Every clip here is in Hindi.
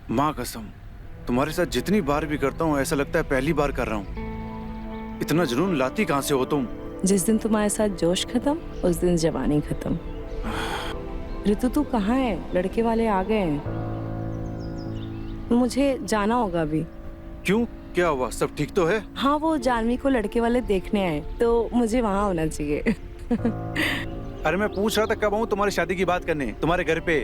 माँ कसम, तुम्हारे साथ जितनी बार भी करता हूँ ऐसा लगता है पहली बार कर रहा हूँ। इतना जुनून लाती कहाँ से हो तुम? जिस दिन तुम्हारे साथ जोश खत्म उस दिन जवानी खत्म। ऋतु तू कहाँ है? लड़के वाले आ गए हैं, मुझे जाना होगा अभी। क्यों, क्या हुआ? सब ठीक तो है? हाँ, वो जानवी को लड़के वाले देखने आए तो मुझे वहाँ होना चाहिए। अरे मैं पूछ रहा था कब आऊँ तुम्हारी शादी की बात करने, तुम्हारे घर पे।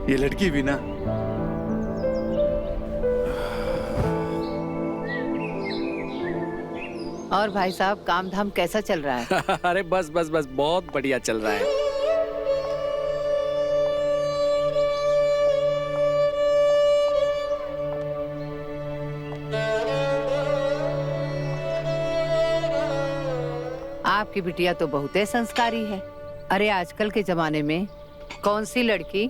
ये लड़की भी ना। और भाई साहब, काम धाम कैसा चल रहा है? अरे बस बस बस, बहुत बढ़िया चल रहा है। आपकी बिटिया तो बहुत ही संस्कारी है। अरे आजकल के जमाने में कौन सी लड़की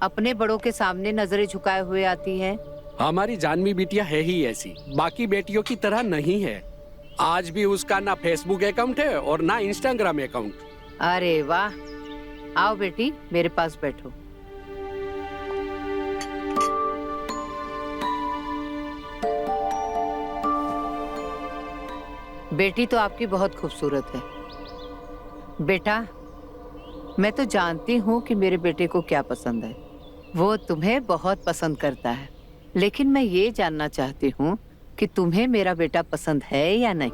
अपने बड़ों के सामने नजरें झुकाए हुए आती है? हमारी जानवी बिटिया है ही ऐसी, बाकी बेटियों की तरह नहीं है। आज भी उसका ना फेसबुक अकाउंट है और ना इंस्टाग्राम अकाउंट। अरे वाह, आओ बेटी मेरे पास बैठो। बेटी तो आपकी बहुत खूबसूरत है। बेटा, मैं तो जानती हूँ कि मेरे बेटे को क्या पसंद है। वो तुम्हें बहुत पसंद करता है, लेकिन मैं ये जानना चाहती हूँ कि तुम्हें मेरा बेटा पसंद है या नहीं।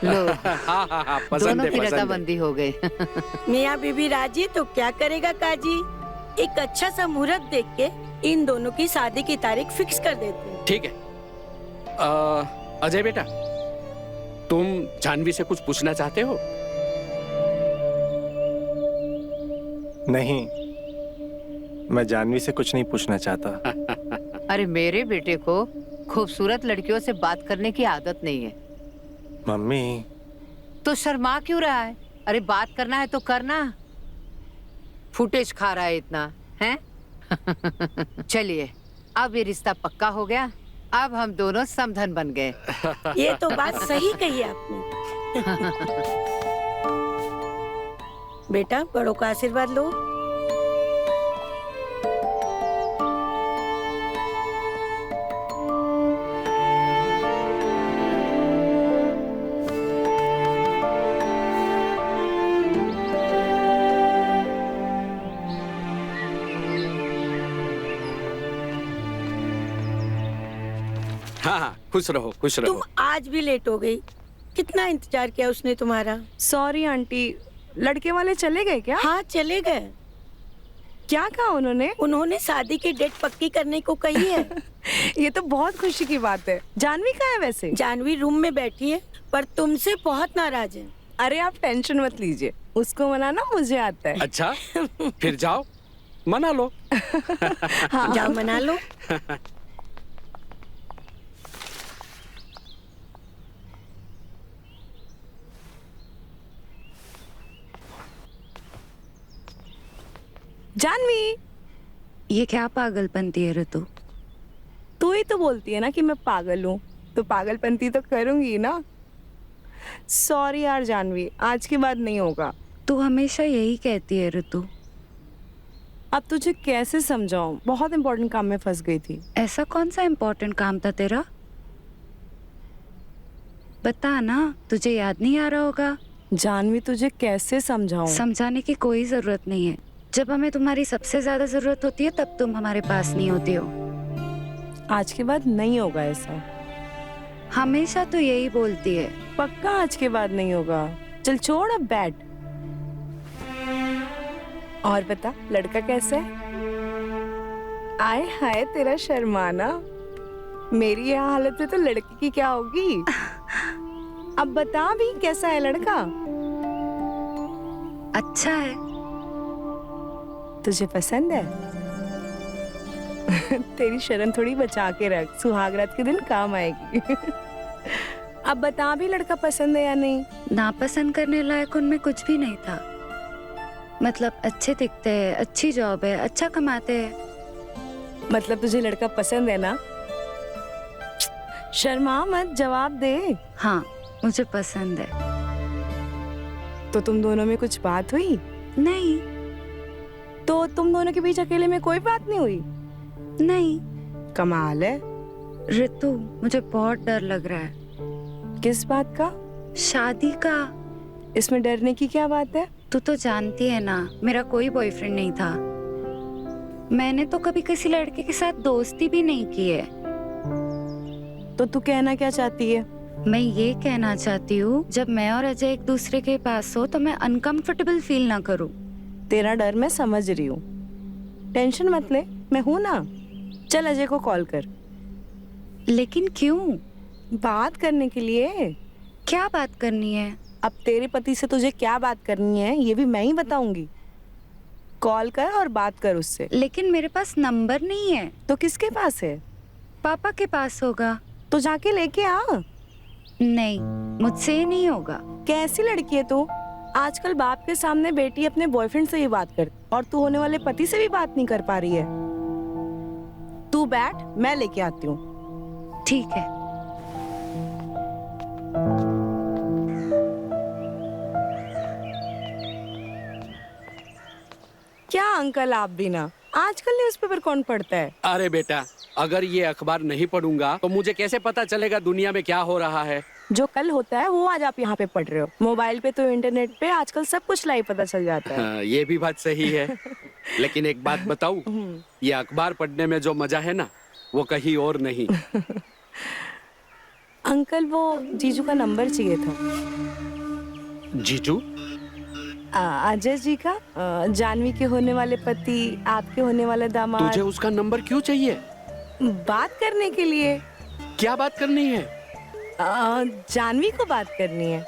लो, हाँ, पसंद दोनों है, की पसंद है। रजामंदी हो गई। मियाँ बीबी राजी तो क्या करेगा काजी? एक अच्छा सा मुहूर्त देख के इन दोनों की शादी की तारीख फिक्स कर देते हैं। ठीक है। अजय बेटा, तुम जानवी से कुछ पूछना चाहते हो? नहीं, मैं जानवी से कुछ नहीं पूछना चाहता। अरे मेरे बेटे को खूबसूरत लड़कियों से बात करने की आदत नहीं है। मम्मी, तो शर्मा क्यों रहा है? अरे बात करना है तो करना। फुटेज खा रहा है इतना, हैं? चलिए, अब ये रिश्ता पक्का हो गया। अब हम दोनों समधन बन गए। ये तो बात सही कही आपने। बेटा, बड़ों का आशीर्वाद लो। हाँ हाँ, खुश रहो खुश रहो। तुम आज भी लेट हो गई। कितना इंतजार किया उसने तुम्हारा। सॉरी आंटी, लड़के वाले चले गए क्या? हाँ, चले गए। क्या कहा उन्होंने? उन्होंने शादी की डेट पक्की करने को कही है। ये तो बहुत खुशी की बात है। जानवी कहाँ है वैसे? जानवी रूम में बैठी है, पर तुमसे बहुत नाराज है। अरे आप टेंशन मत लीजिए, उसको मनाना मुझे आता है। अच्छा, फिर जाओ मना लो। हाँ। जाओ मना लो। जानवी, ये क्या पागलपंती है ऋतु? तू ही तो बोलती है ना कि मैं पागल हूँ, तो पागलपंती तो करूंगी ना। सॉरी यार जानवी, आज के बाद नहीं होगा। तू हमेशा यही कहती है ऋतु। अब तुझे कैसे समझाऊं, बहुत इंपॉर्टेंट काम में फंस गई थी। ऐसा कौन सा इम्पोर्टेंट काम था तेरा? बता ना, तुझे याद नहीं आ रहा होगा। जानवी, तुझे कैसे समझाऊं? समझाने की कोई जरूरत नहीं है। जब हमें तुम्हारी सबसे ज्यादा जरूरत होती है तब तुम हमारे पास नहीं होती हो। आज के बाद नहीं होगा ऐसा। हमेशा तो यही बोलती है। पक्का आज के बाद नहीं होगा। चल छोड़ अब, बैठ। और बता, लड़का कैसा है? आए हाय, तेरा शर्माना। मेरी यह हालत में तो लड़की की क्या होगी। अब बता भी, कैसा है लड़का? अच्छा है। तुझे पसंद है? तेरी शर्म थोड़ी बचा के रख, सुहागरात के दिन काम आएगी। अब बता भी, लड़का पसंद है या नहीं? नापसंद करने लायक उनमें कुछ भी नहीं था। मतलब अच्छे दिखते हैं, अच्छी जॉब है, अच्छा कमाते हैं। मतलब तुझे लड़का पसंद है ना? शर्मा मत, जवाब दे। हाँ, मुझे पसंद है। तो तुम दोनों में कुछ बात हुई? नहीं। तो तुम दोनों के बीच अकेले में कोई बात नहीं हुई? नहीं। कमाल है। ऋतु, मुझे बहुत डर लग रहा है। किस बात का? शादी का। इसमें डरने की क्या बात है? तू तो जानती है ना, मेरा कोई बॉयफ्रेंड नहीं था। मैंने तो कभी किसी लड़के के साथ दोस्ती भी नहीं की है। तो तू कहना क्या चाहती है? मैं ये कहना चाहती हूँ, जब मैं और अजय एक दूसरे के पास हो तो मैं अनकंफर्टेबल फील ना करूँ। तेरा डर मैं समझ रही हूँ, टेंशन मत ले, मैं हूँ ना। चल अजय को कॉल कर। लेकिन क्यों? बात करने के लिए। क्या बात करनी है? अब तेरे पति से तुझे क्या बात करनी है ये भी मैं ही बताऊंगी। कॉल कर और बात कर उससे। लेकिन मेरे पास नंबर नहीं है। तो किसके पास है? पापा के पास होगा। तो जाके लेके आ। नहीं, मुझसे ये नहीं होगा। कैसी लड़की है तू? आजकल बाप के सामने बेटी अपने बॉयफ्रेंड से ही बात कर, और तू होने वाले पति से भी बात नहीं कर पा रही है। तू बैठ, मैं लेके आती हूँ। ठीक है। क्या अंकल आप भी ना, आजकल न्यूज़पेपर कौन पढ़ता है? अरे बेटा, अगर ये अखबार नहीं पढ़ूंगा तो मुझे कैसे पता चलेगा दुनिया में क्या हो रहा है? जो कल होता है वो आज आप यहाँ पे पढ़ रहे हो। मोबाइल पे तो इंटरनेट पे आजकल सब कुछ लाइव पता चल जाता है। हाँ, ये भी बात सही है। लेकिन एक बात बताऊं, ये अखबार पढ़ने में जो मजा है ना, वो कहीं और नहीं। अंकल वो जीजू का नंबर चाहिए था। जीजू? अजय जी का, जानवी के होने वाले पति, आपके होने वाले दामाद। तुझे उसका नंबर क्यों चाहिए? बात करने के लिए। क्या बात करनी है? जानवी को बात करनी है।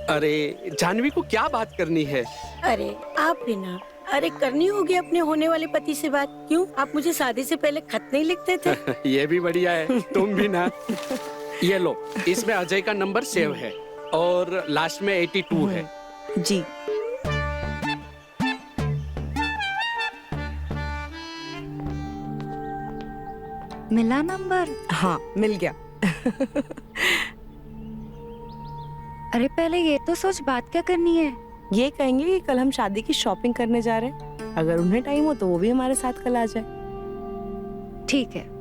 अरे जानवी को क्या बात करनी है? अरे आप भी ना, अरे करनी होगी अपने होने वाले पति से बात। क्यों, आप मुझे शादी से पहले खत नहीं लिखते थे? ये भी बढ़िया है, तुम भी ना। ये लो, इसमें अजय का नंबर सेव है और लास्ट में 82 है। जी। मिला नंबर? हाँ, मिल गया। अरे पहले ये तो सोच, बात क्या करनी है? ये कहेंगे कि कल हम शादी की शॉपिंग करने जा रहे हैं। अगर उन्हें टाइम हो तो वो भी हमारे साथ कल आ जाए। ठीक है।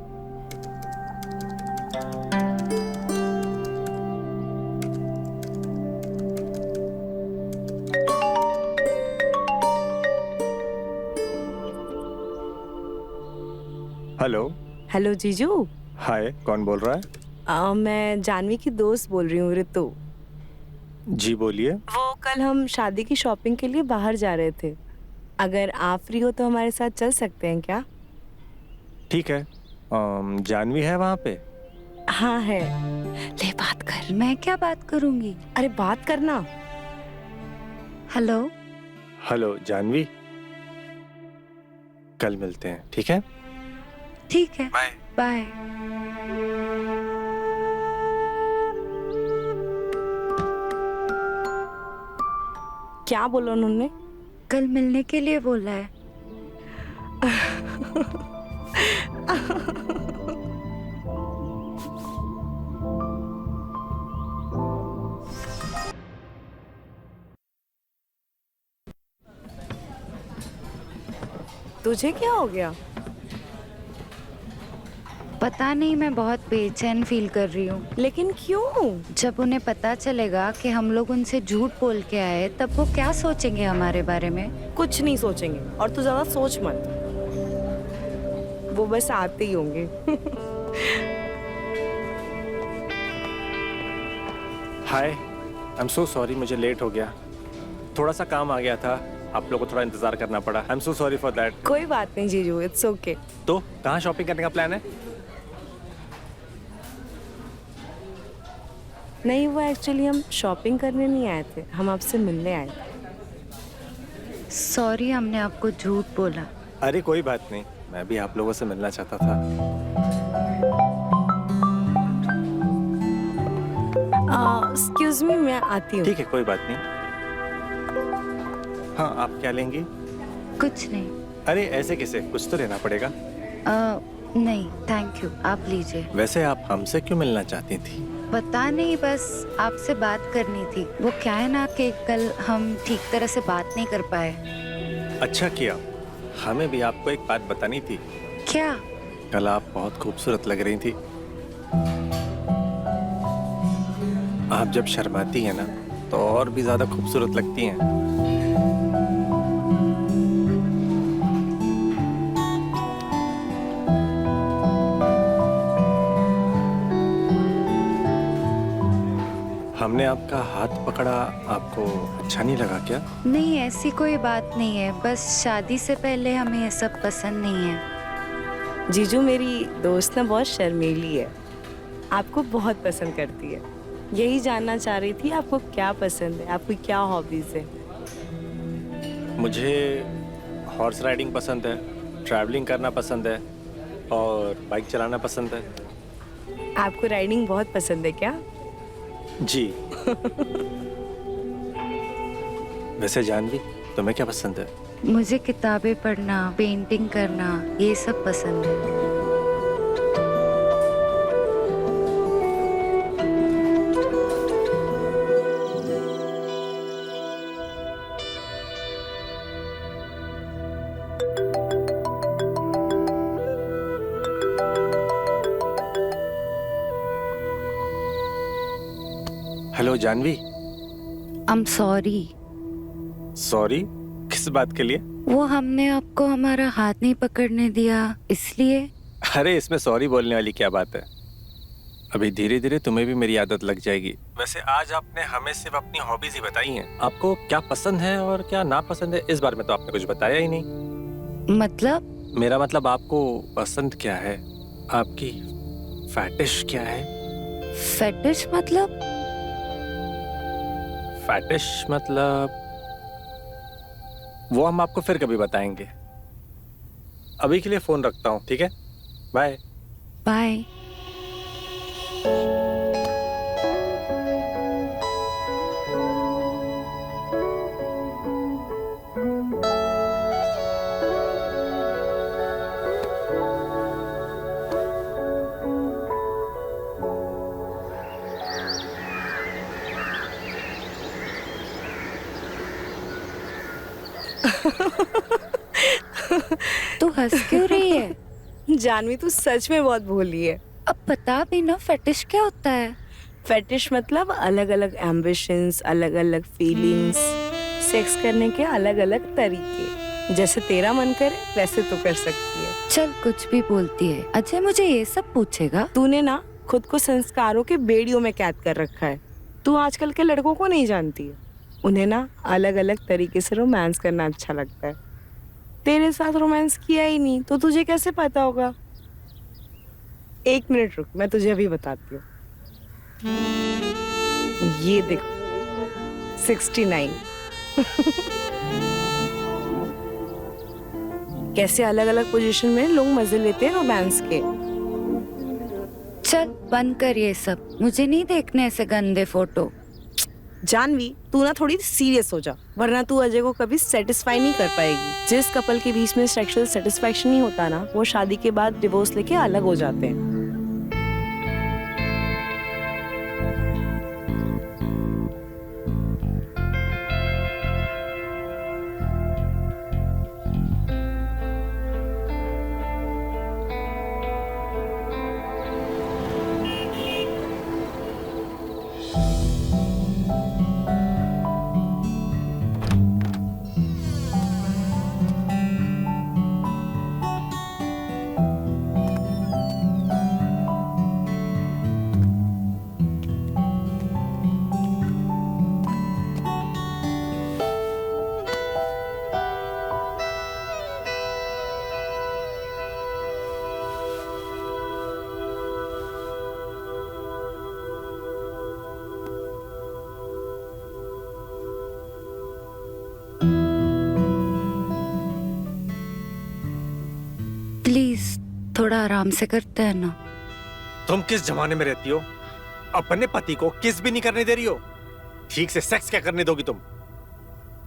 हेलो। हेलो जीजू। हाय, कौन बोल रहा है? मैं जानवी की दोस्त बोल रही हूँ, ऋतु। जी बोलिए। वो कल हम शादी की शॉपिंग के लिए बाहर जा रहे थे। अगर आप फ्री हो तो हमारे साथ चल सकते हैं क्या? ठीक है। जानवी है वहाँ पे? हाँ है। ले बात कर। मैं क्या बात करूंगी? अरे बात करना। हेलो। हेलो जानवी, कल मिलते हैं, ठीक है? ठीक है, बाय। बाय। क्या बोला उन्होंने? कल मिलने के लिए बोला है। तुझे क्या हो गया? पता नहीं, मैं बहुत बेचैन फील कर रही हूँ। लेकिन क्यों? जब उन्हें पता चलेगा कि हम लोग उनसे झूठ बोल के आए, तब वो क्या सोचेंगे हमारे बारे में? कुछ नहीं सोचेंगे, और तू ज्यादा सोच मत। वो बस आते ही होंगे। हाय, आई एम सो सॉरी, मुझे लेट हो गया। थोड़ा सा काम आ गया था, आप लोगों को थोड़ा इंतजार करना पड़ा। I am so sorry for that. कोई बात नहीं जीजू, इट्स ओके। तो कहाँ शॉपिंग करने का प्लान है? नहीं, वो एक्चुअली हम शॉपिंग करने नहीं आए थे, हम आपसे मिलने आए थे। सॉरी, हमने आपको झूठ बोला। अरे कोई बात नहीं, मैं भी आप लोगों से मिलना चाहता था। एक्सक्यूज मी, मैं आती हूँ। ठीक है, कोई बात नहीं। हाँ, आप क्या लेंगी? कुछ नहीं। अरे ऐसे कैसे, कुछ तो लेना पड़ेगा। नहीं थैंक यू, आप लीजिए। वैसे आप हमसे क्यों मिलना चाहती थी? पता नहीं, बस आपसे बात करनी थी। वो क्या है ना कि कल हम ठीक तरह से बात नहीं कर पाए। अच्छा किया, हमें भी आपको एक बात बतानी थी। क्या? कल आप बहुत खूबसूरत लग रही थी। आप जब शर्माती हैं ना तो और भी ज्यादा खूबसूरत लगती हैं। हमने आपका हाथ पकड़ा, आपको अच्छा नहीं लगा क्या? नहीं, ऐसी कोई बात नहीं है, बस शादी से पहले हमें ये सब पसंद नहीं है। जीजू, मेरी दोस्त ना बहुत शर्मीली है, आपको बहुत पसंद करती है। यही जानना चाह रही थी आपको क्या पसंद है, आपकी क्या हॉबीज है। मुझे हॉर्स राइडिंग पसंद है, ट्रैवलिंग करना पसंद है और बाइक चलाना पसंद है। आपको राइडिंग बहुत पसंद है क्या? जी। वैसे जानवी, तुम्हें क्या पसंद है? मुझे किताबें पढ़ना, पेंटिंग करना, ये सब पसंद है। Hello Janvi. I am sorry. Sorry? किस बात के लिए? वो हमने आपको हमारा हाथ नहीं पकड़ने दिया इसलिए। अरे इसमें सॉरी बोलने वाली क्या बात है? अभी धीरे धीरे तुम्हें भी मेरी आदत लग जाएगी। वैसे आज आपने हमें सिर्फ अपनी हॉबीज ही बताई हैं। आपको क्या पसंद है और क्या नापसंद है इस बारे में तो आपने कुछ बताया ही नहीं। मतलब? मेरा मतलब आपको पसंद क्या है, आपकी फैटिश क्या है? फेटिश मतलब? फैटिश मतलब वो हम आपको फिर कभी बताएंगे। अभी के लिए फोन रखता हूँ, ठीक है? Bye bye. तू हंस क्यों रही है? जानवी, तू सच में बहुत भोली है। अब बता भी ना, फेटिश क्या होता है? फेटिश मतलब अलग अलग एम्बिशंस, अलग अलग फीलिंग्स, सेक्स करने के अलग अलग तरीके। जैसे तेरा मन करे वैसे तो कर सकती है। चल कुछ भी बोलती है। अजय मुझे ये सब पूछेगा? तूने ना खुद को संस्कारों के बेड़ियों में कैद कर रखा है। तू आजकल के लड़कों को नहीं जानती है, उन्हें ना अलग अलग तरीके से रोमांस करना अच्छा लगता है। तेरे साथ रोमांस किया ही नहीं तो तुझे कैसे पता होगा? एक मिनट रुक, मैं तुझे अभी बताती हूँ। ये देखो 69। कैसे अलग अलग पोजीशन में लोग मजे लेते हैं रोमांस के। चल बंद कर ये सब, मुझे नहीं देखने ऐसे गंदे फोटो। जानवी, तू ना थोड़ी सीरियस हो जा, वरना तू अजय को कभी सेटिस्फाई नहीं कर पाएगी। जिस कपल के बीच में सेक्सुअल सेटिस्फैक्शन नहीं होता ना, वो शादी के बाद डिवोर्स लेके अलग हो जाते हैं। प्लीज थोड़ा आराम से करते हैं ना। तुम किस जमाने में रहती हो? अपने पति को किस भी नहीं करने दे रही हो, ठीक से सेक्स क्या करने दोगी तुम?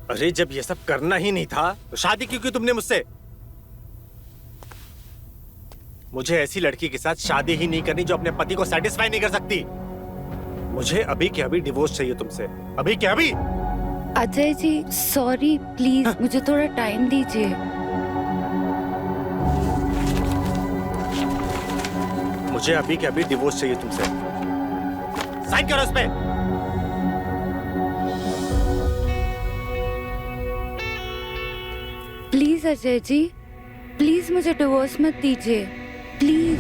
अरे जब ये सब करना ही नहीं था तो शादी क्यों की तुमने मुझसे? मुझे ऐसी लड़की के साथ शादी ही नहीं करनी जो अपने पति को सेटिस्फाई नहीं कर सकती। मुझे अभी के अभी डिवोर्स चाहिए तुमसे, अभी के अभी। अजय जी सॉरी, प्लीज मुझे थोड़ा टाइम दीजिए। मुझे अभी के अभी डिवोर्स चाहिए तुमसे। साइन करो इस पे। प्लीज अजय जी, प्लीज मुझे डिवोर्स मत दीजिए, प्लीज।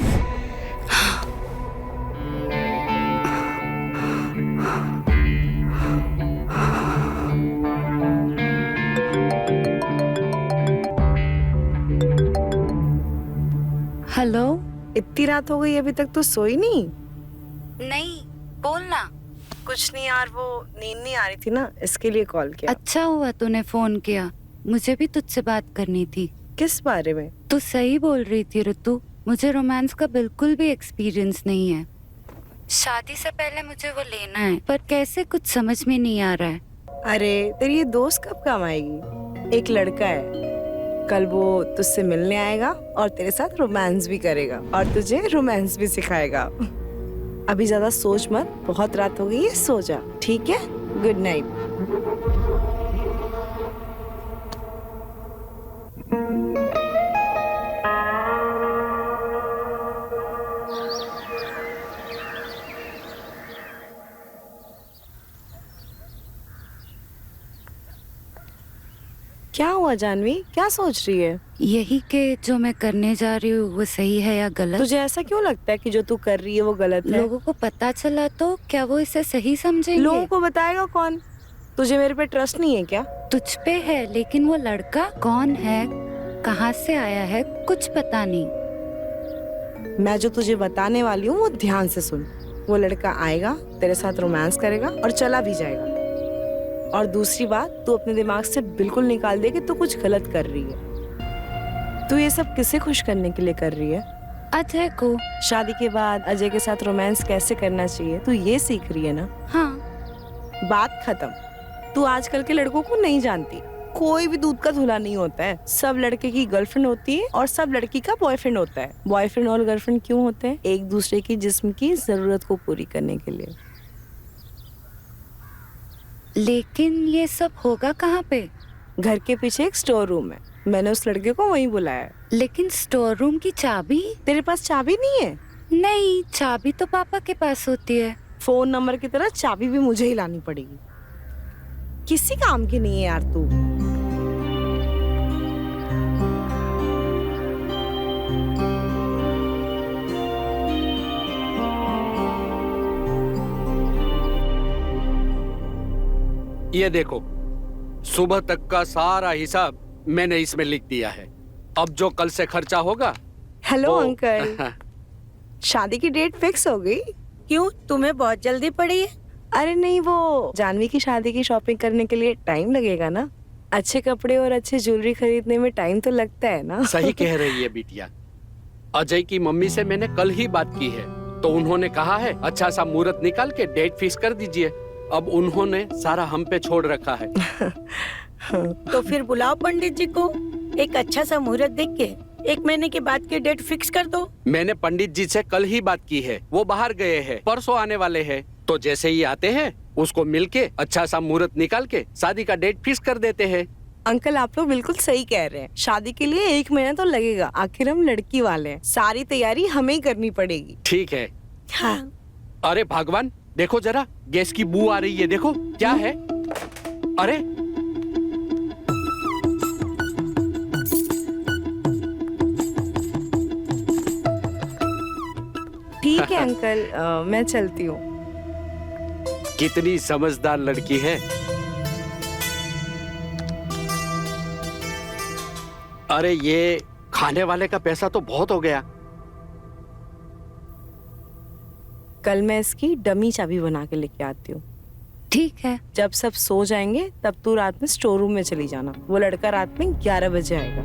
हेलो। इतनी रात हो गई अभी तक तो सोई नहीं? नहीं, बोलना। कुछ नहीं यार, वो नींद नहीं आ रही थी ना, इसके लिए कॉल किया। अच्छा हुआ तूने फोन किया, मुझे भी तुझसे बात करनी थी। किस बारे में? तू सही बोल रही थी ऋतु, मुझे रोमांस का बिल्कुल भी एक्सपीरियंस नहीं है। शादी से पहले मुझे वो लेना है, पर कैसे कुछ समझ में नहीं आ रहा है। अरे तेरी ये दोस्त कब काम आएगी? एक लड़का है, कल वो तुझसे मिलने आएगा और तेरे साथ रोमांस भी करेगा और तुझे रोमांस भी सिखाएगा। अभी ज्यादा सोच मत, बहुत रात हो गई है, सो जा, ठीक है? Good night. क्या हुआ जानवी, क्या सोच रही है? यही कि जो मैं करने जा रही हूँ वो सही है या गलत। तुझे ऐसा क्यों लगता है कि जो तू कर रही है वो गलत है? लोगों को पता चला तो क्या वो इसे सही समझेंगे? लोगों को बताएगा कौन? तुझे मेरे पे ट्रस्ट नहीं है क्या? तुझ पे है, लेकिन वो लड़का कौन है, कहाँ से आया है, कुछ पता नहीं। मैं जो तुझे बताने वाली हूँ वो ध्यान से सुन। वो लड़का आएगा, तेरे साथ रोमांस करेगा और चला भी जाएगा। और दूसरी बात, तू अपने दिमाग से बिल्कुल निकाल दे कि तू कुछ गलत कर रही है। तू ये सब किसे खुश करने के लिए कर रही है? अजय को। शादी के बाद अजय के साथ रोमांस कैसे करना चाहिए तू ये सीख रही है ना? हाँ। बात खत्म। तू आजकल के लड़कों को नहीं जानती। कोई भी दूध का धुला नहीं होता है। सब लड़के की गर्लफ्रेंड होती है और सब लड़की का बॉयफ्रेंड होता है। बॉयफ्रेंड और गर्लफ्रेंड क्यों होते हैं? एक दूसरे की जिस्म की जरूरत को पूरी करने के लिए। लेकिन ये सब होगा कहाँ पे? घर के पीछे एक स्टोर रूम है, मैंने उस लड़के को वहीं बुलाया है। लेकिन स्टोर रूम की चाबी? तेरे पास चाबी नहीं है? नहीं, चाबी तो पापा के पास होती है। फोन नंबर की तरह चाबी भी मुझे ही लानी पड़ेगी। किसी काम की नहीं है यार तू। ये देखो, सुबह तक का सारा हिसाब मैंने इसमें लिख दिया है। अब जो कल से खर्चा होगा। हेलो अंकल, शादी की डेट फिक्स हो गई? क्यों, तुम्हें बहुत जल्दी पड़ी है? अरे नहीं, वो जानवी की शादी की शॉपिंग करने के लिए टाइम लगेगा ना। अच्छे कपड़े और अच्छी ज्वेलरी खरीदने में टाइम तो लगता है ना। सही कह रही है बिटिया। अजय की मम्मी से मैंने कल ही बात की है, तो उन्होंने कहा है अच्छा सा मुहूर्त निकाल के डेट फिक्स कर दीजिए। अब उन्होंने सारा हम पे छोड़ रखा है। तो फिर बुलाओ पंडित जी को, एक अच्छा सा मुहूर्त देख के 1 महीने के बाद की डेट फिक्स कर दो। मैंने पंडित जी से कल ही बात की है, वो बाहर गए हैं, परसों आने वाले हैं। तो जैसे ही आते हैं उसको मिलके अच्छा सा मुहूर्त निकाल के शादी का डेट फिक्स कर देते हैं। अंकल आप लोग बिल्कुल सही कह रहे हैं। शादी के लिए 1 महीना तो लगेगा, आखिर हम लड़की वाले हैं। सारी तैयारी हमें ही करनी पड़ेगी। ठीक है। हाँ। अरे भगवान, देखो जरा, गैस की बू आ रही है, देखो क्या है। अरे ठीक है अंकल, मैं चलती हूँ। कितनी समझदार लड़की है। अरे ये खाने वाले का पैसा तो बहुत हो गया। कल मैं इसकी डमी चाबी बना के लेके आती हूँ। ठीक है। जब सब सो जाएंगे तब तू रात में स्टोर रूम में चली जाना। वो लड़का रात में 11 बजे आएगा।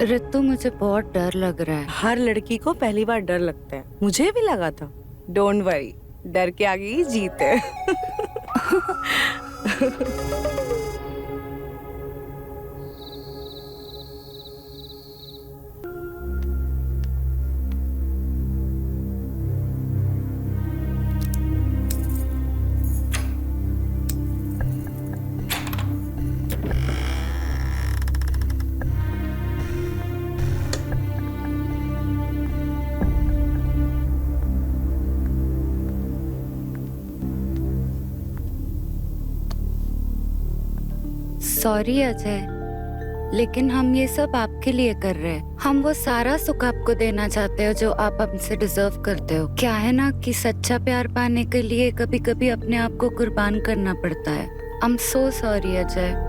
ऋतु मुझे बहुत डर लग रहा है। हर लड़की को पहली बार डर लगता है, मुझे भी लगा था। डोंट वरी, डर के आगे ही जीत है। सॉरी अजय, लेकिन हम ये सब आपके लिए कर रहे हैं। हम वो सारा सुख आपको देना चाहते हो जो आप हमसे डिजर्व करते हो। क्या है ना कि सच्चा प्यार पाने के लिए कभी कभी अपने आप को कुर्बान करना पड़ता है। I am so sorry Ajay.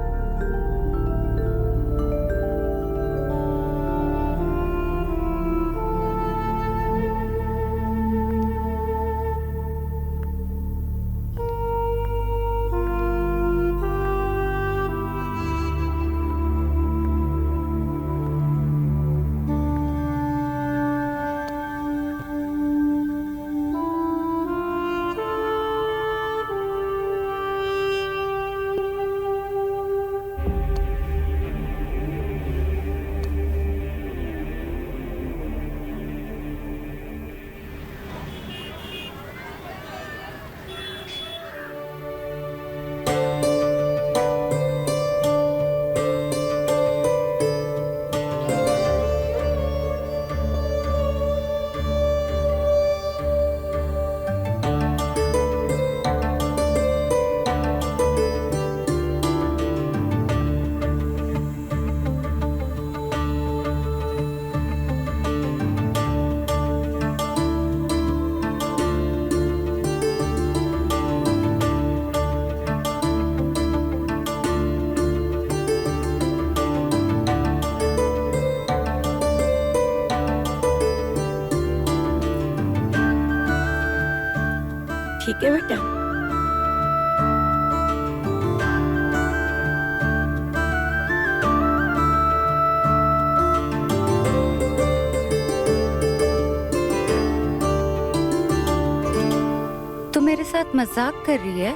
ठीक है बेटा। तू मेरे साथ मजाक कर रही है?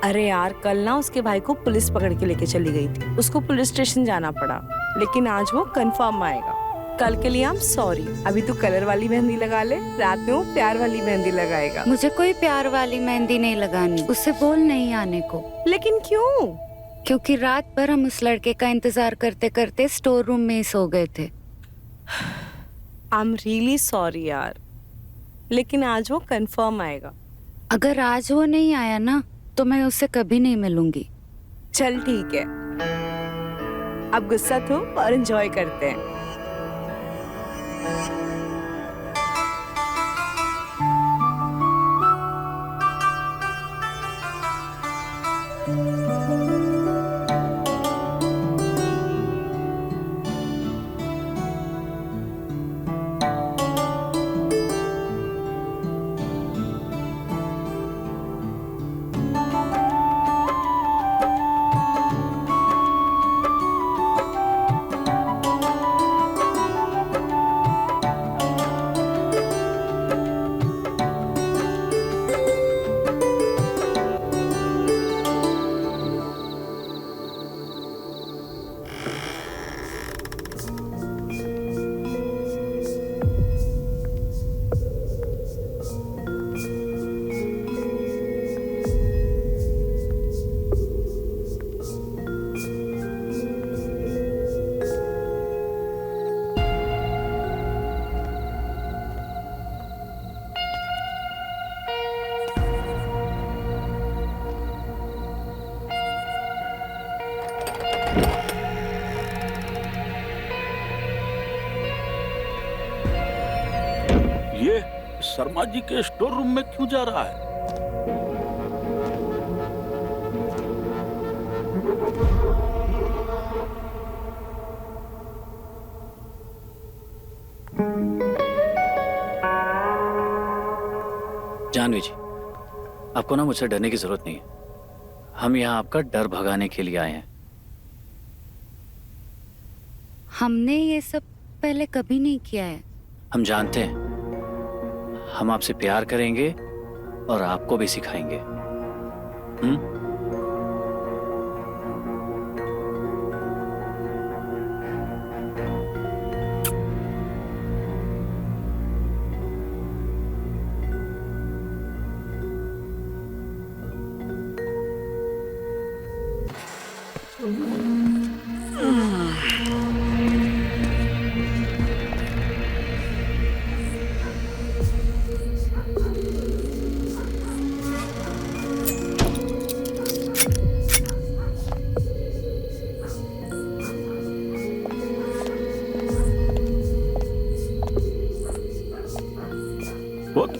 अरे यार, कल ना उसके भाई को पुलिस पकड़ के लेके चली गई थी। उसको पुलिस स्टेशन जाना पड़ा, लेकिन आज वो कंफर्म आएगा। कल के लिए आई एम सॉरी। अभी तू कलर वाली मेहंदी लगा ले, रात में वो प्यार वाली मेहंदी लगाएगा। मुझे कोई प्यार वाली मेहंदी नहीं लगानी। उसे बोल नहीं आने को। लेकिन क्यों? क्योंकि रात भर हम उस लड़के का इंतजार करते करते स्टोर रूम में ही सो गए थे। आई एम रियली सॉरी यार, लेकिन आज वो कंफर्म आएगा। अगर आज वो नहीं आया ना तो मैं उससे कभी नहीं मिलूंगी। चल ठीक है, अब गुस्सा थो और एंजॉय करते हैं। ये शर्मा जी के स्टोर रूम में क्यों जा रहा है? जानवी जी, आपको ना मुझसे डरने की जरूरत नहीं है। हम यहाँ आपका डर भगाने के लिए आए हैं। हमने ये सब पहले कभी नहीं किया है। हम जानते हैं, हम आपसे प्यार करेंगे और आपको भी सिखाएंगे।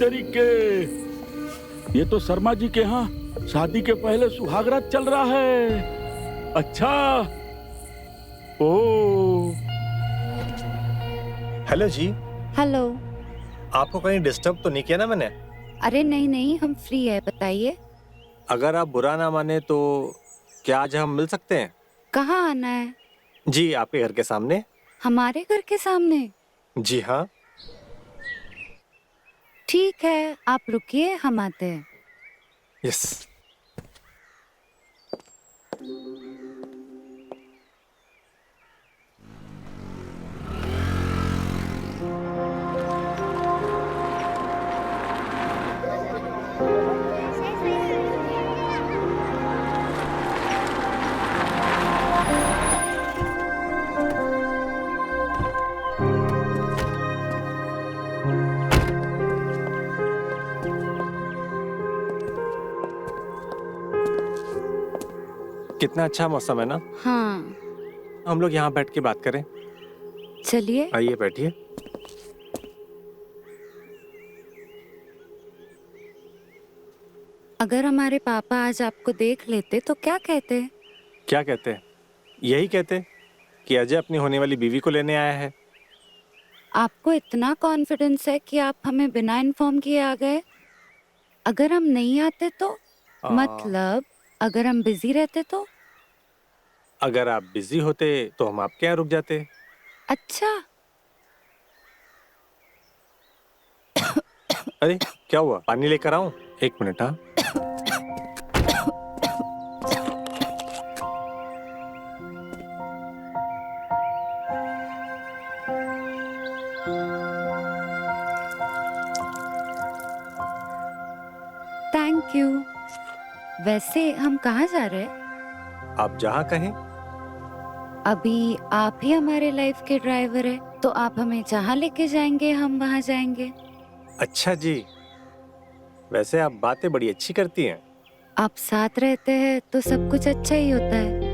तरीके, ये तो शर्मा जी के यहाँ शादी के पहले सुहागरात चल रहा है। अच्छा। ओ हेलो जी। हेलो। आपको कहीं डिस्टर्ब तो नहीं किया ना मैंने? अरे नहीं नहीं, हम फ्री है, बताइए। अगर आप बुरा ना माने तो क्या आज हम मिल सकते हैं? कहाँ आना है? जी आपके घर के सामने। हमारे घर के सामने? जी हाँ। ठीक है, आप रुकिए, हम आते हैं। यस। कितना अच्छा मौसम है ना। हाँ हम लोग यहाँ बैठ के बात करें। चलिए। आइए बैठिए। अगर हमारे पापा आज आपको देख लेते तो क्या कहते? क्या कहते? यही कहते कि अजय अपनी होने वाली बीवी को लेने आया है। आपको इतना कॉन्फिडेंस है कि आप हमें बिना इन्फॉर्म किए आ गए? अगर हम नहीं आते तो? मतलब अगर हम बिजी रहते तो? अगर आप बिजी होते तो हम आपके यहाँ रुक जाते। अच्छा। अरे क्या हुआ? पानी लेकर आऊं? एक मिनट। हाँ थैंक यू। वैसे हम कहाँ जा रहे हैं? आप जहाँ कहें। अभी आप ही हमारे लाइफ के ड्राइवर है, तो आप हमें जहाँ लेके जाएंगे हम वहाँ जाएंगे। अच्छा जी, वैसे आप बातें बड़ी अच्छी करती हैं। आप साथ रहते हैं तो सब कुछ अच्छा ही होता है।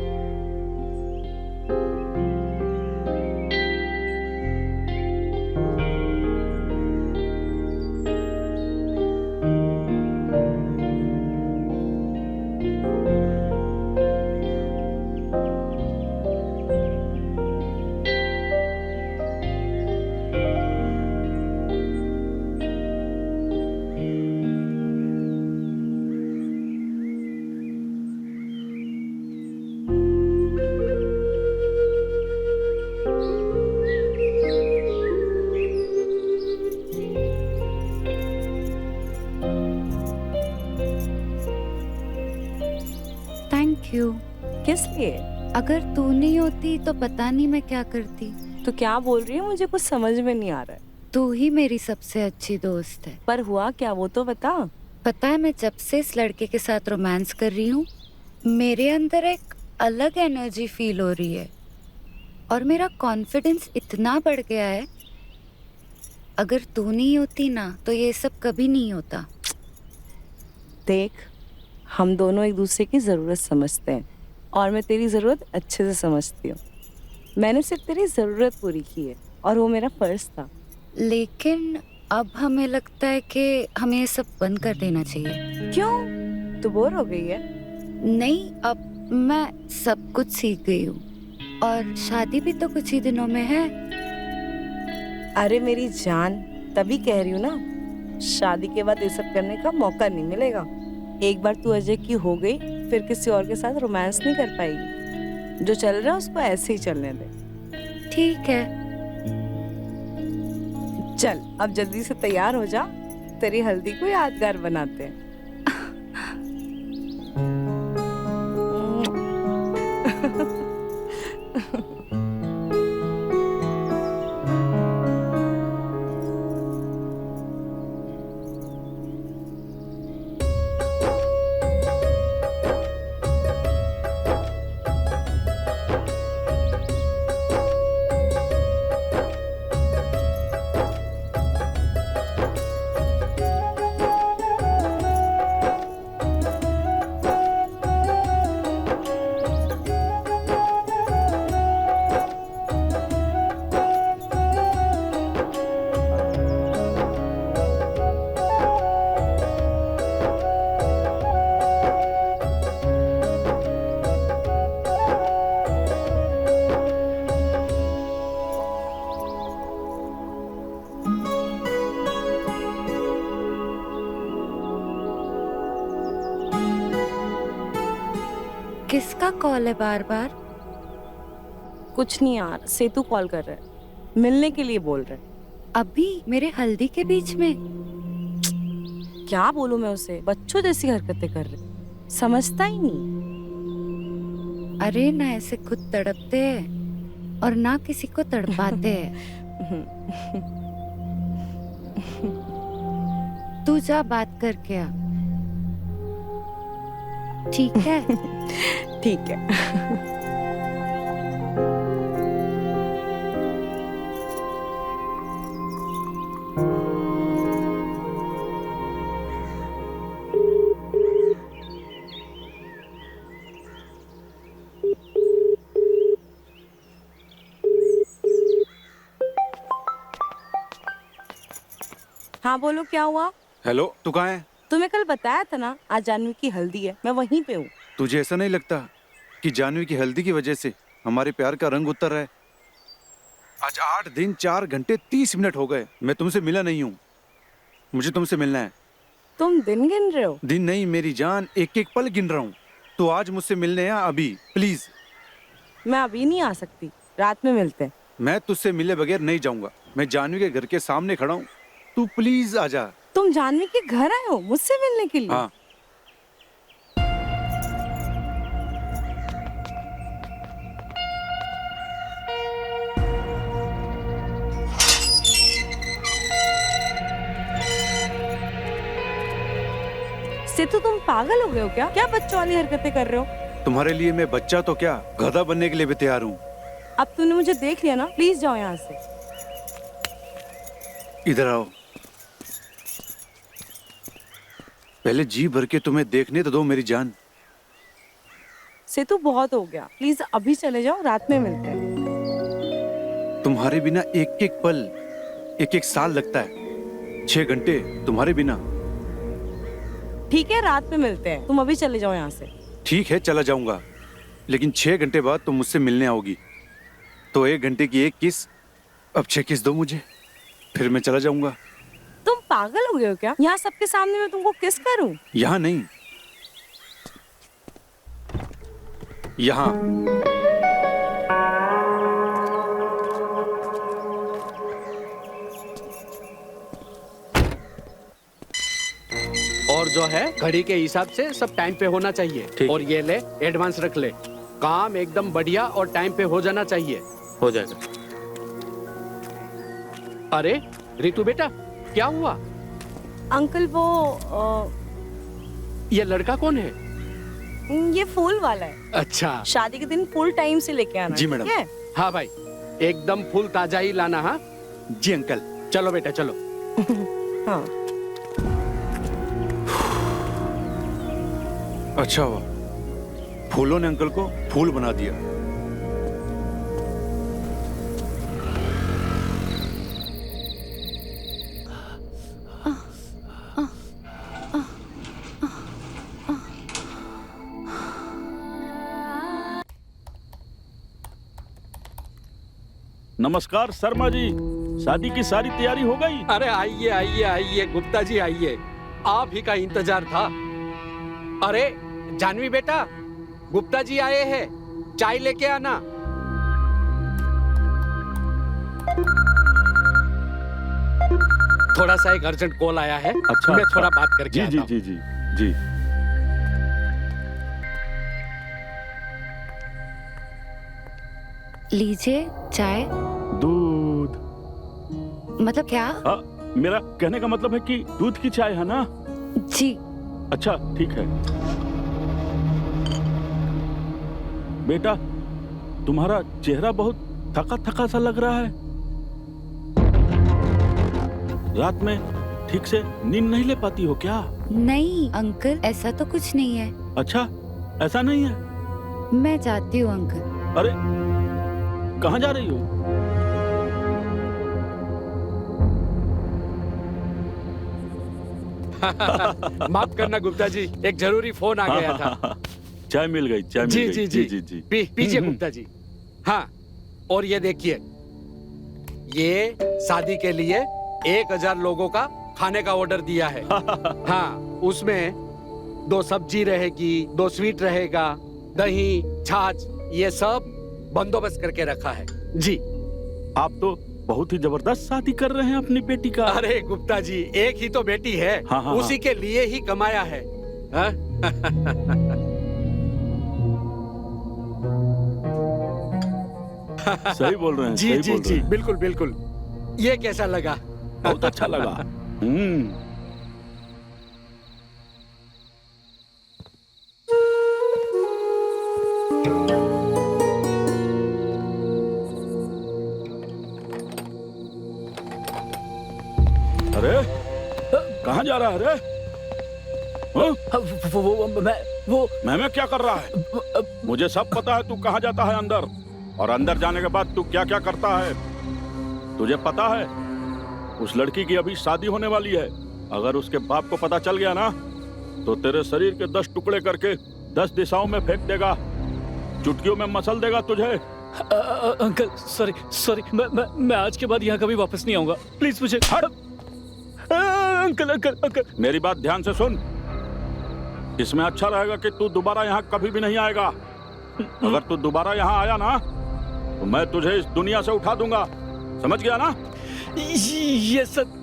Thank you. किस लिए? अगर तू नहीं होती तो पता नहीं मैं क्या करती। तो क्या बोल रही है? मुझे कुछ समझ में नहीं आ रहा है। तू ही मेरी सबसे अच्छी दोस्त है। पर हुआ क्या, वो तो बता। पता है, मैं जब से इस लड़के के साथ रोमांस कर रही हूँ मेरे अंदर एक अलग एनर्जी फील हो रही है और मेरा कॉन्फिडेंस इतना बढ़ गया है। अगर तू नहीं होती ना तो ये सब कभी नहीं होता। देख, हम दोनों एक दूसरे की ज़रूरत समझते हैं और मैं तेरी ज़रूरत अच्छे से समझती हूँ। मैंने सिर्फ तेरी ज़रूरत पूरी की है और वो मेरा फ़र्ज़ था। लेकिन अब हमें लगता है कि हमें ये सब बंद कर देना चाहिए। क्यों? तू बोर हो गई है? नहीं, अब मैं सब कुछ सीख गई हूँ और शादी भी तो कुछ ही दिनों में है। अरे मेरी जान, तभी कह रही हूँ ना, शादी के बाद ये सब करने का मौका नहीं मिलेगा। एक बार तू अजय की हो गई फिर किसी और के साथ रोमांस नहीं कर पाएगी। जो चल रहा है उसको ऐसे ही चलने दे। ठीक है। चल अब जल्दी से तैयार हो जा, तेरी हल्दी को यादगार बनाते हैं। किसका कॉल है बार बार? कुछ नहीं यार, सेतु कॉल कर रहा है, मिलने के लिए बोल रहा है। अभी मेरे हल्दी के बीच में? क्या बोलूं मैं उसे, बच्चों जैसी हरकतें कर रहे, समझता ही नहीं। अरे ना ऐसे खुद तड़पते हैं और ना किसी को तड़पाते हैं। तू जा बात करके आ, ठीक है? ठीक है। हाँ बोलो, क्या हुआ? हेलो, तू कहाँ है? तुम्हें कल बताया था ना, आज जानवी की हल्दी है, मैं वहीं पे हूँ। तुझे ऐसा नहीं लगता कि जानवी की हल्दी की वजह से हमारे प्यार का रंग उतर रहा है? आज 8 दिन 4 घंटे 30 मिनट हो गए, मैं तुमसे मिला नहीं हूँ। मुझे तुमसे मिलना है। तुम दिन गिन रहे हो? दिन नहीं मेरी जान, एक एक पल गिन रहा हूँ। तो आज मुझसे मिलने आ अभी, प्लीज। मैं अभी नहीं आ सकती, रात में मिलते हैं। मैं तुझसे मिले बगैर नहीं जाऊंगा। मैं जानवी के घर के सामने खड़ा हूँ, तू प्लीज आ जा। तुम जानवी के घर आए हो मुझसे मिलने के लिए? हाँ। सेतु, तुम पागल हो गए हो क्या? क्या बच्चों वाली हरकतें कर रहे हो? तुम्हारे लिए मैं बच्चा तो क्या, गधा बनने के लिए भी तैयार हूँ। अब तूने मुझे देख लिया ना, प्लीज जाओ यहाँ से। इधर आओ, पहले जी भर के तुम्हें देखने तो दो मेरी जान। सेतु, बहुत हो गया, प्लीज अभी चले जाओ, रात में मिलते हैं। तुम्हारे बिना एक एक पल एक एक साल लगता है, 6 घंटे तुम्हारे बिना। ठीक है, रात में मिलते हैं, तुम अभी चले जाओ यहाँ से। ठीक है, चला जाऊंगा, लेकिन 6 घंटे बाद तुम मुझसे मिलने आओगी। तो 1 घंटे की एक किस, अब 6 किस दो मुझे, फिर मैं चला जाऊंगा। तुम पागल हो गए हो क्या? यहाँ सबके सामने मैं तुमको किस करूं? यहाँ नहीं, यहाँ। और जो है घड़ी के हिसाब से सब टाइम पे होना चाहिए। और ये ले, एडवांस रख ले। काम एकदम बढ़िया और टाइम पे हो जाना चाहिए। हो जाएगा। अरे रितु बेटा, क्या हुआ? अंकल वो ये लड़का कौन है? ये फूल वाला है। अच्छा, शादी के दिन फुल टाइम से लेके आना। जी मैडम। ठीक है? हाँ भाई, एकदम फूल ताजा ही लाना। हाँ जी अंकल। चलो बेटा चलो। हाँ। अच्छा हुआ फूलों ने अंकल को फूल बना दिया। नमस्कार शर्मा जी, शादी की सारी तैयारी हो गई? अरे आइए आइए आइए गुप्ता जी आइए, आप ही का इंतजार था। अरे जानवी बेटा, गुप्ता जी आए हैं, चाय लेके आना। थोड़ा सा एक अर्जेंट कॉल आया है। अच्छा, मैं थोड़ा बात करके जी आता जी हूं। जी जी जी। लीजिए चाय। दूध? मतलब क्या? मेरा कहने का मतलब है कि दूध की चाय है ना? जी। अच्छा ठीक है। बेटा, तुम्हारा चेहरा बहुत थका थका सा लग रहा है। रात में ठीक से नींद नहीं ले पाती हो क्या? नहीं अंकल, ऐसा तो कुछ नहीं है। अच्छा, ऐसा नहीं है? मैं जाती हूँ अंकल। अरे कहाँ जा रही हो? माफ करना गुप्ता जी, एक जरूरी फोन आ गया था। चाय मिल गई, चाय मिल जी गई। जी जी जी जी। पीजिए गुप्ता जी। हाँ, और ये देखिए, ये शादी के लिए 1000 लोगों का खाने का ऑर्डर दिया है। हाँ, उसमें 2 सब्जी रहेगी, 2 स्वीट रहेगा, दही, छाछ ये सब बंदोबस्त करके रखा है जी। आप तो बहुत ही जबरदस्त शादी कर रहे हैं अपनी बेटी का। अरे गुप्ता जी, एक ही तो बेटी है, हाँ, हाँ, उसी के लिए ही कमाया है। हाँ? सही बोल रहे हैं, जी सही जी बोल जी, रहे हैं। बिल्कुल बिल्कुल। ये कैसा लगा? बहुत अच्छा लगा। अरे कहाँ जा रहा है? अरे हाँ? मैं क्या कर रहा है? मुझे सब पता है तू कहाँ जाता है अंदर, और अंदर जाने के बाद तू क्या क्या करता है। तुझे पता है उस लड़की की अभी शादी होने वाली है। अगर उसके बाप को पता चल गया ना तो तेरे शरीर के 10 टुकड़े करके 10 दिशाओं में फेंक देगा, चुटकियों में मसल देगा तुझे। अंकल सॉरी सॉरी, मैं आज के बाद यहाँ कभी वापस नहीं आऊंगा, प्लीज मुझे हट। Uncle uncle uncle. मेरी बात ध्यान से सुन, इसमें अच्छा रहेगा कि तू दोबारा यहाँ कभी भी नहीं आएगा। अगर तू दोबारा यहाँ आया ना तो मैं तुझे इस दुनिया से उठा दूंगा, समझ गया ना? ये सब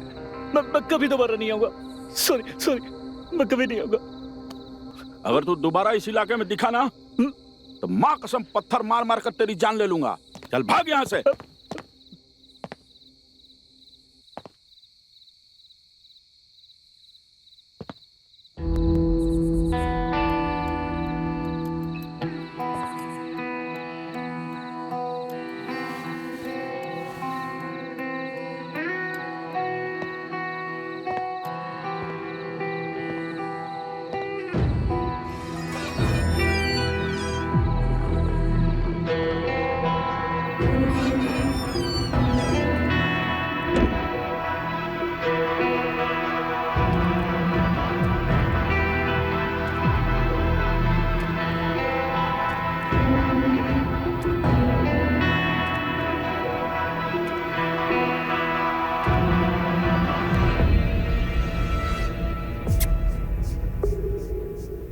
मैं कभी दोबारा नहीं आऊंगा, सॉरी सॉरी, मैं कभी नहीं आऊंगा। अगर तू दोबारा इस इलाके में दिखा ना तो माँ कसम पत्थर मार मार कर तेरी जान ले लूंगा। चल भाग यहाँ से।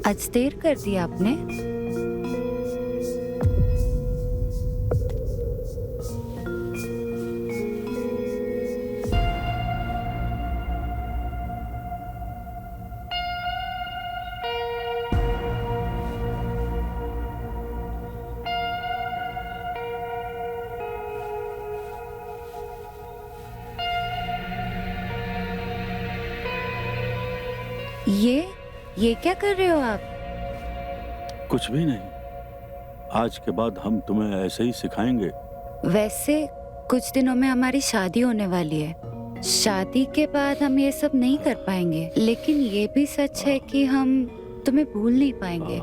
आज देर कर दी आपने। ये क्या कर रहे हो आप? कुछ भी नहीं, आज के बाद हम तुम्हें ऐसे ही सिखाएंगे। वैसे कुछ दिनों में हमारी शादी होने वाली है। शादी के बाद हम ये सब नहीं कर पाएंगे, लेकिन ये भी सच है कि हम तुम्हें भूल नहीं पाएंगे।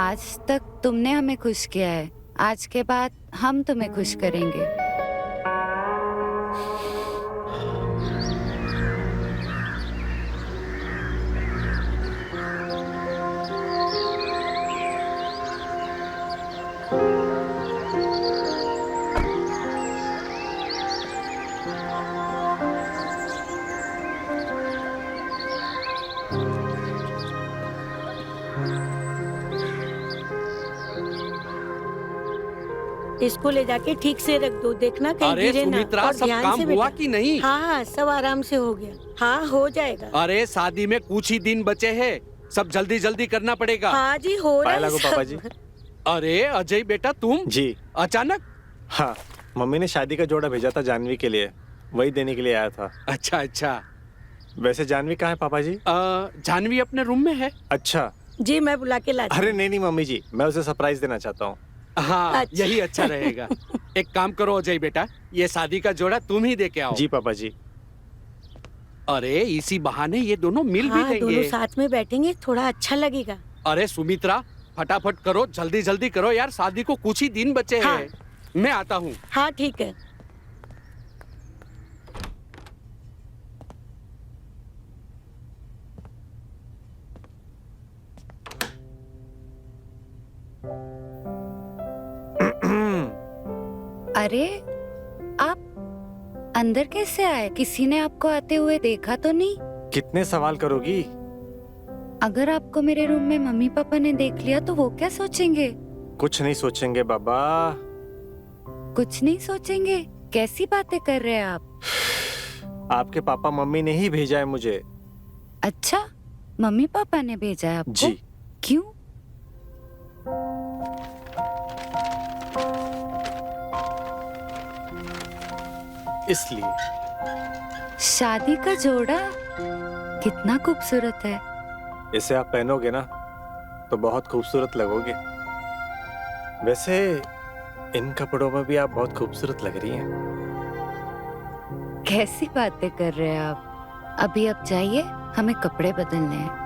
आज तक तुमने हमें खुश किया है, आज के बाद हम तुम्हें खुश करेंगे। इसको ले जाके ठीक से रख दो, देखना कहीं अरे गिरे ना। सुमित्रा, और सब ध्यान काम से हुआ बेटा। कि नहीं? हाँ हाँ, सब आराम से हो गया। हाँ, हो जाएगा। अरे शादी में कुछ ही दिन बचे हैं, सब जल्दी जल्दी करना पड़ेगा। हाँ जी, हो रहा है पापा जी। सब। अरे अजय बेटा, तुम जी अचानक? हाँ, मम्मी ने शादी का जोड़ा भेजा था जानवी के लिए, वही देने के लिए आया था। अच्छा अच्छा। वैसे जानवी कहाँ है पापा जी? जानवी अपने रूम में है। अच्छा। जी, मैं बुला के लाती अरे नहीं नहीं मम्मी जी, मैं उसे सरप्राइज देना चाहता हूँ। हाँ अच्छा। यही अच्छा रहेगा। एक काम करो अजय बेटा, ये शादी का जोड़ा तुम ही दे के आओ। जी पापा जी। अरे इसी बहाने ये दोनों मिल हाँ, भी दोनों लेंगे। साथ में बैठेंगे, थोड़ा अच्छा लगेगा। अरे सुमित्रा, फटाफट करो, जल्दी जल्दी करो यार, शादी को कुछ ही दिन बचे हाँ। हैं। मैं आता हूँ। हाँ ठीक है। अरे आप अंदर कैसे आए? किसी ने आपको आते हुए देखा तो नहीं? कितने सवाल करोगी? अगर आपको मेरे रूम में मम्मी पापा ने देख लिया तो वो क्या सोचेंगे? कुछ नहीं सोचेंगे बाबा। कुछ नहीं सोचेंगे? कैसी बातें कर रहे हैं आप? आपके पापा मम्मी ने ही भेजा है मुझे। अच्छा, मम्मी पापा ने भेजा है आपको? जी। क्यों? इसलिए। शादी का जोड़ा कितना खूबसूरत है। इसे आप पहनोगे ना तो बहुत खूबसूरत लगोगे। वैसे इन कपड़ों में भी आप बहुत खूबसूरत लग रही हैं। कैसी बातें कर रहे हैं आप? अभी आप जाइए, हमें कपड़े बदलने हैं।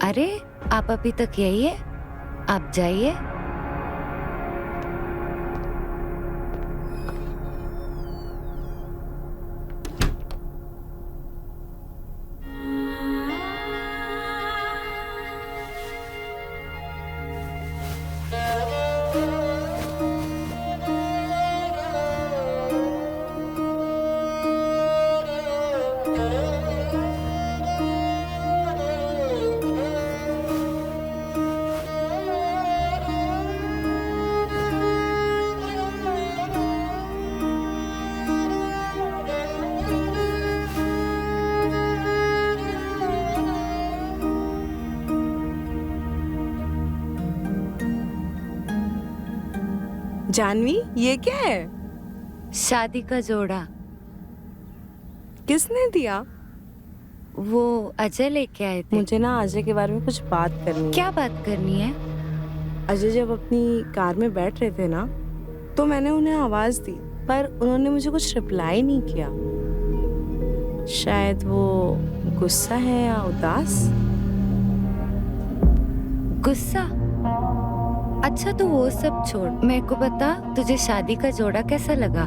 अरे, आप अभी तक यही है? आप जाइए। जानवी, ये क्या है? शादी का जोड़ा। किसने दिया? वो अजय लेके आए थे। मुझे ना अजय के बारे में कुछ बात करनी है। क्या बात करनी है? अजय जब अपनी कार में बैठ रहे थे ना, तो मैंने उन्हें आवाज दी, पर उन्होंने मुझे कुछ रिप्लाई नहीं किया। शायद वो गुस्सा है या उदास। गुस्सा? अच्छा, तो वो सब छोड़, मेरे को बता, तुझे शादी का जोड़ा कैसा लगा?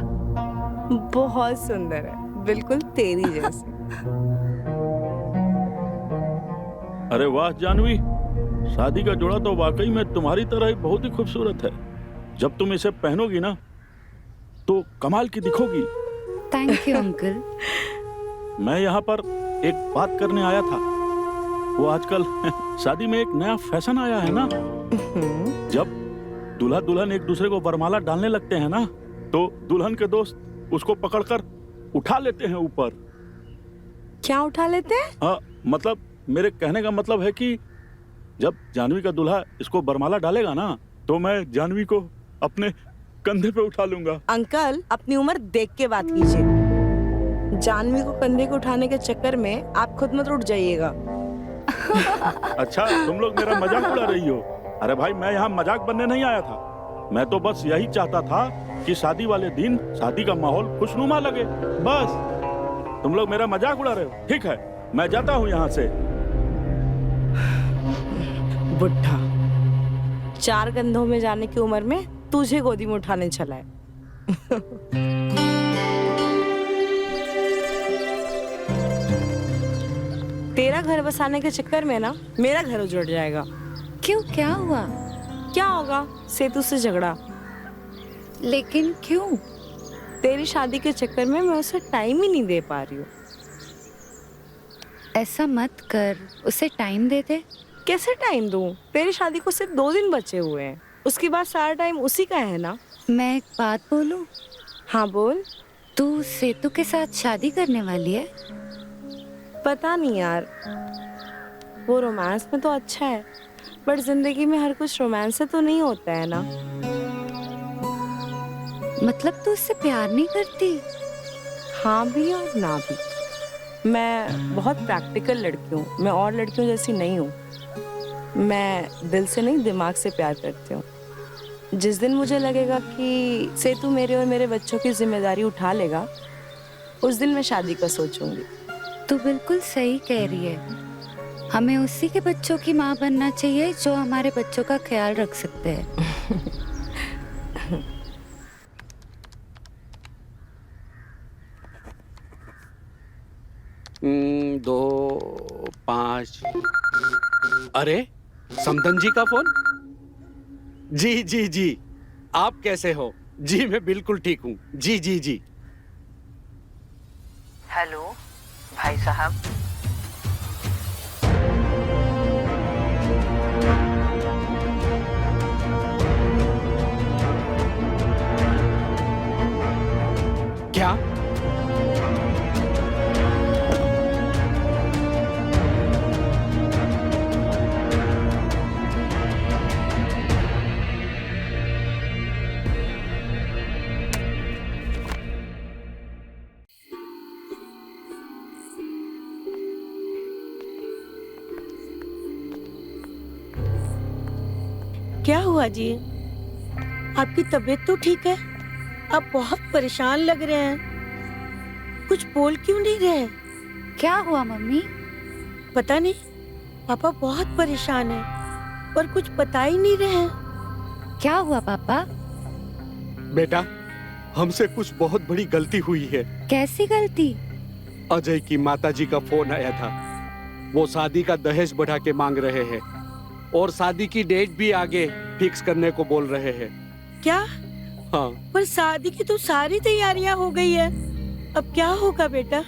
बहुत सुंदर है, बिल्कुल तेरी जैसे। अरे वाह जानवी, शादी का जोड़ा तो वाकई में तुम्हारी तरह ही बहुत ही खूबसूरत है। जब तुम इसे पहनोगी ना तो कमाल की दिखोगी। Thank you uncle. मैं यहाँ पर एक बात करने आया था। वो आजकल शादी में एक नया फैशन आया है ना, जब दूल्हा दुल्हन एक दूसरे को वरमाला डालने लगते हैं ना, तो दुल्हन के दोस्त उसको पकड़कर उठा लेते हैं ऊपर। क्या उठा लेते हैं? हाँ, मतलब मेरे कहने का मतलब है कि जब जानवी का दूल्हा इसको वरमाला डालेगा ना, तो मैं जानवी को अपने कंधे पे उठा लूंगा। अंकल, अपनी उम्र देख के बात कीजिए। जानवी को कंधे को उठाने के चक्कर में आप खुद मत उठ जाइएगा। अच्छा, तुम लोग मेरा मजाक उड़ा रही हो? अरे भाई, मैं यहाँ मजाक बनने नहीं आया था। मैं तो बस यही चाहता था कि शादी वाले दिन शादी का माहौल खुशनुमा लगे, बस। तुम लोग मेरा मजाक उड़ा रहे हो। ठीक है, मैं जाता हूँ यहाँ से। बुढ़ा, 4 कंधों में जाने की उम्र में तुझे गोदी में उठाने चला है। तेरा घर बसाने के चक्कर में ना मेरा घर उजड़ जाएगा। क्यों, क्या हुआ? क्या होगा? सेतु से झगड़ा। लेकिन क्यों? तेरी शादी के चक्कर में मैं उसे टाइम ही नहीं दे पा रही हूँ। ऐसा मत कर, उसे टाइम दे दे। कैसे टाइम दूँ? तेरी शादी को सिर्फ 2 दिन बचे हुए हैं, उसके बाद सारा टाइम उसी का है ना। मैं एक बात बोलूं? हाँ बोल। तू सेतु के साथ शादी करने वाली है? पता नहीं यार, वो रोमांस में तो अच्छा है, बट जिंदगी में हर कुछ रोमांस से तो नहीं होता है ना। मतलब तू उससे प्यार नहीं करती? हाँ भी और ना भी। मैं बहुत प्रैक्टिकल लड़की हूँ, मैं और लड़कियों जैसी नहीं हूँ। मैं दिल से नहीं, दिमाग से प्यार करती हूँ। जिस दिन मुझे लगेगा कि सेतु मेरे और मेरे बच्चों की जिम्मेदारी उठा लेगा, उस दिन मैं शादी का सोचूंगी। तू बिल्कुल सही कह रही है। हमें उसी के बच्चों की माँ बनना चाहिए जो हमारे बच्चों का ख्याल रख सकते हैं। 2 5। अरे समदन जी का फोन। जी जी जी, आप कैसे हो? जी मैं बिल्कुल ठीक हूँ। जी जी जी। हेलो भाई साहब। क्या? क्या हुआ जी? आपकी तबीयत तो ठीक है? आप बहुत परेशान लग रहे हैं। कुछ बोल क्यों नहीं रहे? क्या हुआ मम्मी? पता नहीं, पापा बहुत परेशान हैं और कुछ बता ही नहीं रहे हैं। क्या हुआ पापा? बेटा, हमसे कुछ बहुत बड़ी गलती हुई है। कैसी गलती? अजय की माताजी का फोन आया था। वो शादी का दहेज बढ़ा के मांग रहे हैं और शादी की डेट भी आगे फिक्स करने को बोल रहे हैं। क्या? हाँ। पर शादी की तो सारी तैयारियां हो गई है। अब क्या होगा बेटा?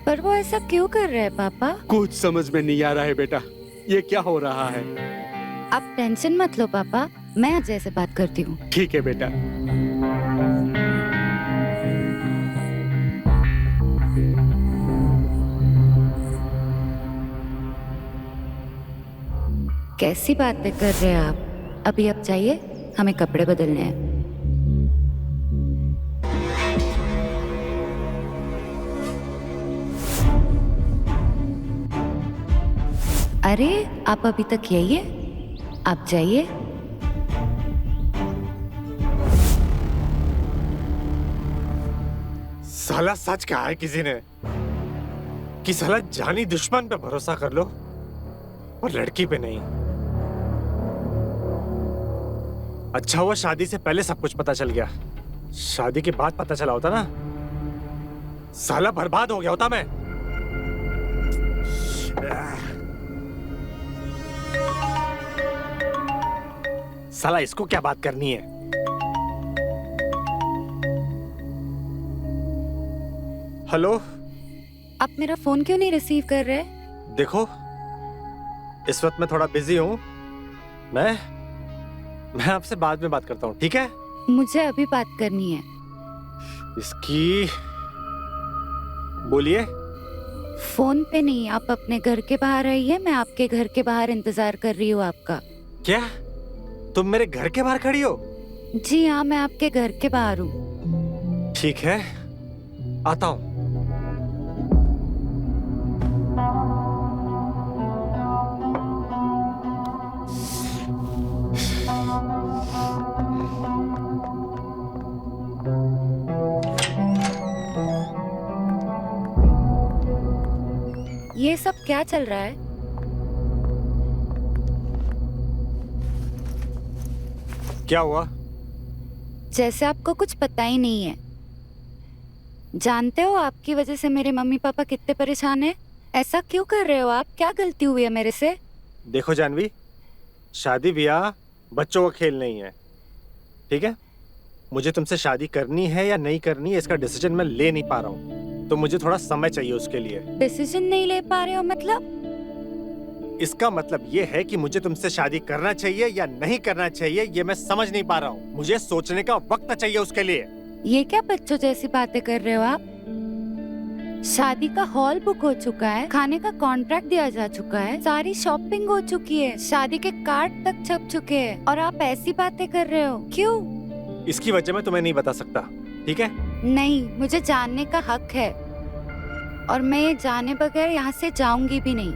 पर वो ऐसा क्यों कर रहे हैं पापा? कुछ समझ में नहीं आ रहा है बेटा, ये क्या हो रहा है? आप टेंशन मत लो पापा, मैं अजय से बात करती हूँ। ठीक है बेटा। कैसी बातें कर रहे हैं आप? अभी आप जाइए, हमें कपड़े बदलने हैं। अरे आप अभी तक यही है, आप जाइए। साला सच कहा है किसी ने कि साला जानी दुश्मन पे भरोसा कर लो और लड़की पे नहीं। अच्छा हुआ शादी से पहले सब कुछ पता चल गया। शादी के बाद पता चला होता ना, साला बर्बाद हो गया होता मैं। साला इसको क्या बात करनी है? हेलो, आप मेरा फोन क्यों नहीं रिसीव कर रहे? देखो इस वक्त मैं थोड़ा बिजी हूँ। मैं आपसे बाद में बात करता हूँ, ठीक है? मुझे अभी बात करनी है। इसकी बोलिए। फोन पे नहीं, आप अपने घर के बाहर आइए, मैं आपके घर के बाहर इंतजार कर रही हूँ आपका। क्या तुम मेरे घर के बाहर खड़ी हो? जी हाँ, मैं आपके घर के बाहर हूँ। ठीक है, आता हूँ। ये सब क्या चल रहा है? क्या हुआ? जैसे आपको कुछ पता ही नहीं है। जानते हो आपकी वजह से मेरे मम्मी पापा कितने परेशान हैं? ऐसा क्यों कर रहे हो आप? क्या गलती हुई है मेरे से? देखो जानवी, शादी ब्याह बच्चों का खेल नहीं है, ठीक है? मुझे तुमसे शादी करनी है या नहीं करनी है इसका डिसीजन मैं ले नहीं पा रहा हूँ, तो मुझे थोड़ा समय चाहिए उसके लिए। डिसीजन नहीं ले पा रहे हो मतलब? इसका मतलब ये है कि मुझे तुमसे शादी करना चाहिए या नहीं करना चाहिए, ये मैं समझ नहीं पा रहा हूँ। मुझे सोचने का वक्त चाहिए उसके लिए। ये क्या बच्चों जैसी बातें कर रहे हो आप? शादी का हॉल बुक हो चुका है, खाने का कॉन्ट्रैक्ट दिया जा चुका है, सारी शॉपिंग हो चुकी है, शादी के कार्ड तक छप चुके हैं, और आप ऐसी बातें कर रहे हो? क्यों? इसकी वजह मैं तुम्हें नहीं बता सकता, ठीक है? नहीं, मुझे जानने का हक है और मैं ये जाने बगैर यहाँ से जाऊंगी भी नहीं।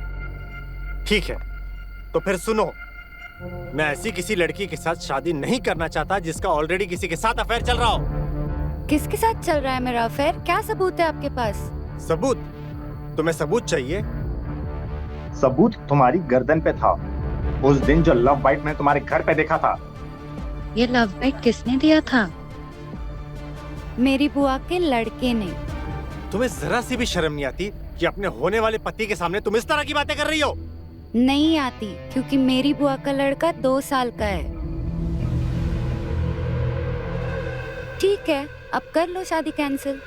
ठीक है, तो फिर सुनो, मैं ऐसी किसी लड़की के साथ शादी नहीं करना चाहता जिसका ऑलरेडी किसी के साथ अफेयर चल रहा हो। किसके साथ चल रहा है मेरा अफेयर? क्या सबूत है आपके पास? सबूत? तुम्हें सबूत चाहिए? सबूत तुम्हारी गर्दन पे था। उस दिन जो लव बाइट मैंने तुम्हारे घर पे देखा था। ये लव बाइट किसने दिया था? मेरी बुआ के लड़के ने। तुम्हें जरा सी भी शर्म नहीं आती कि अपने होने वाले पति के सामने तुम इस तरह की बातें कर रही हो? नहीं आती, क्योंकि मेरी बुआ का लड़का 2 साल का है। ठीक है, अब कर लो शादी कैंसिल।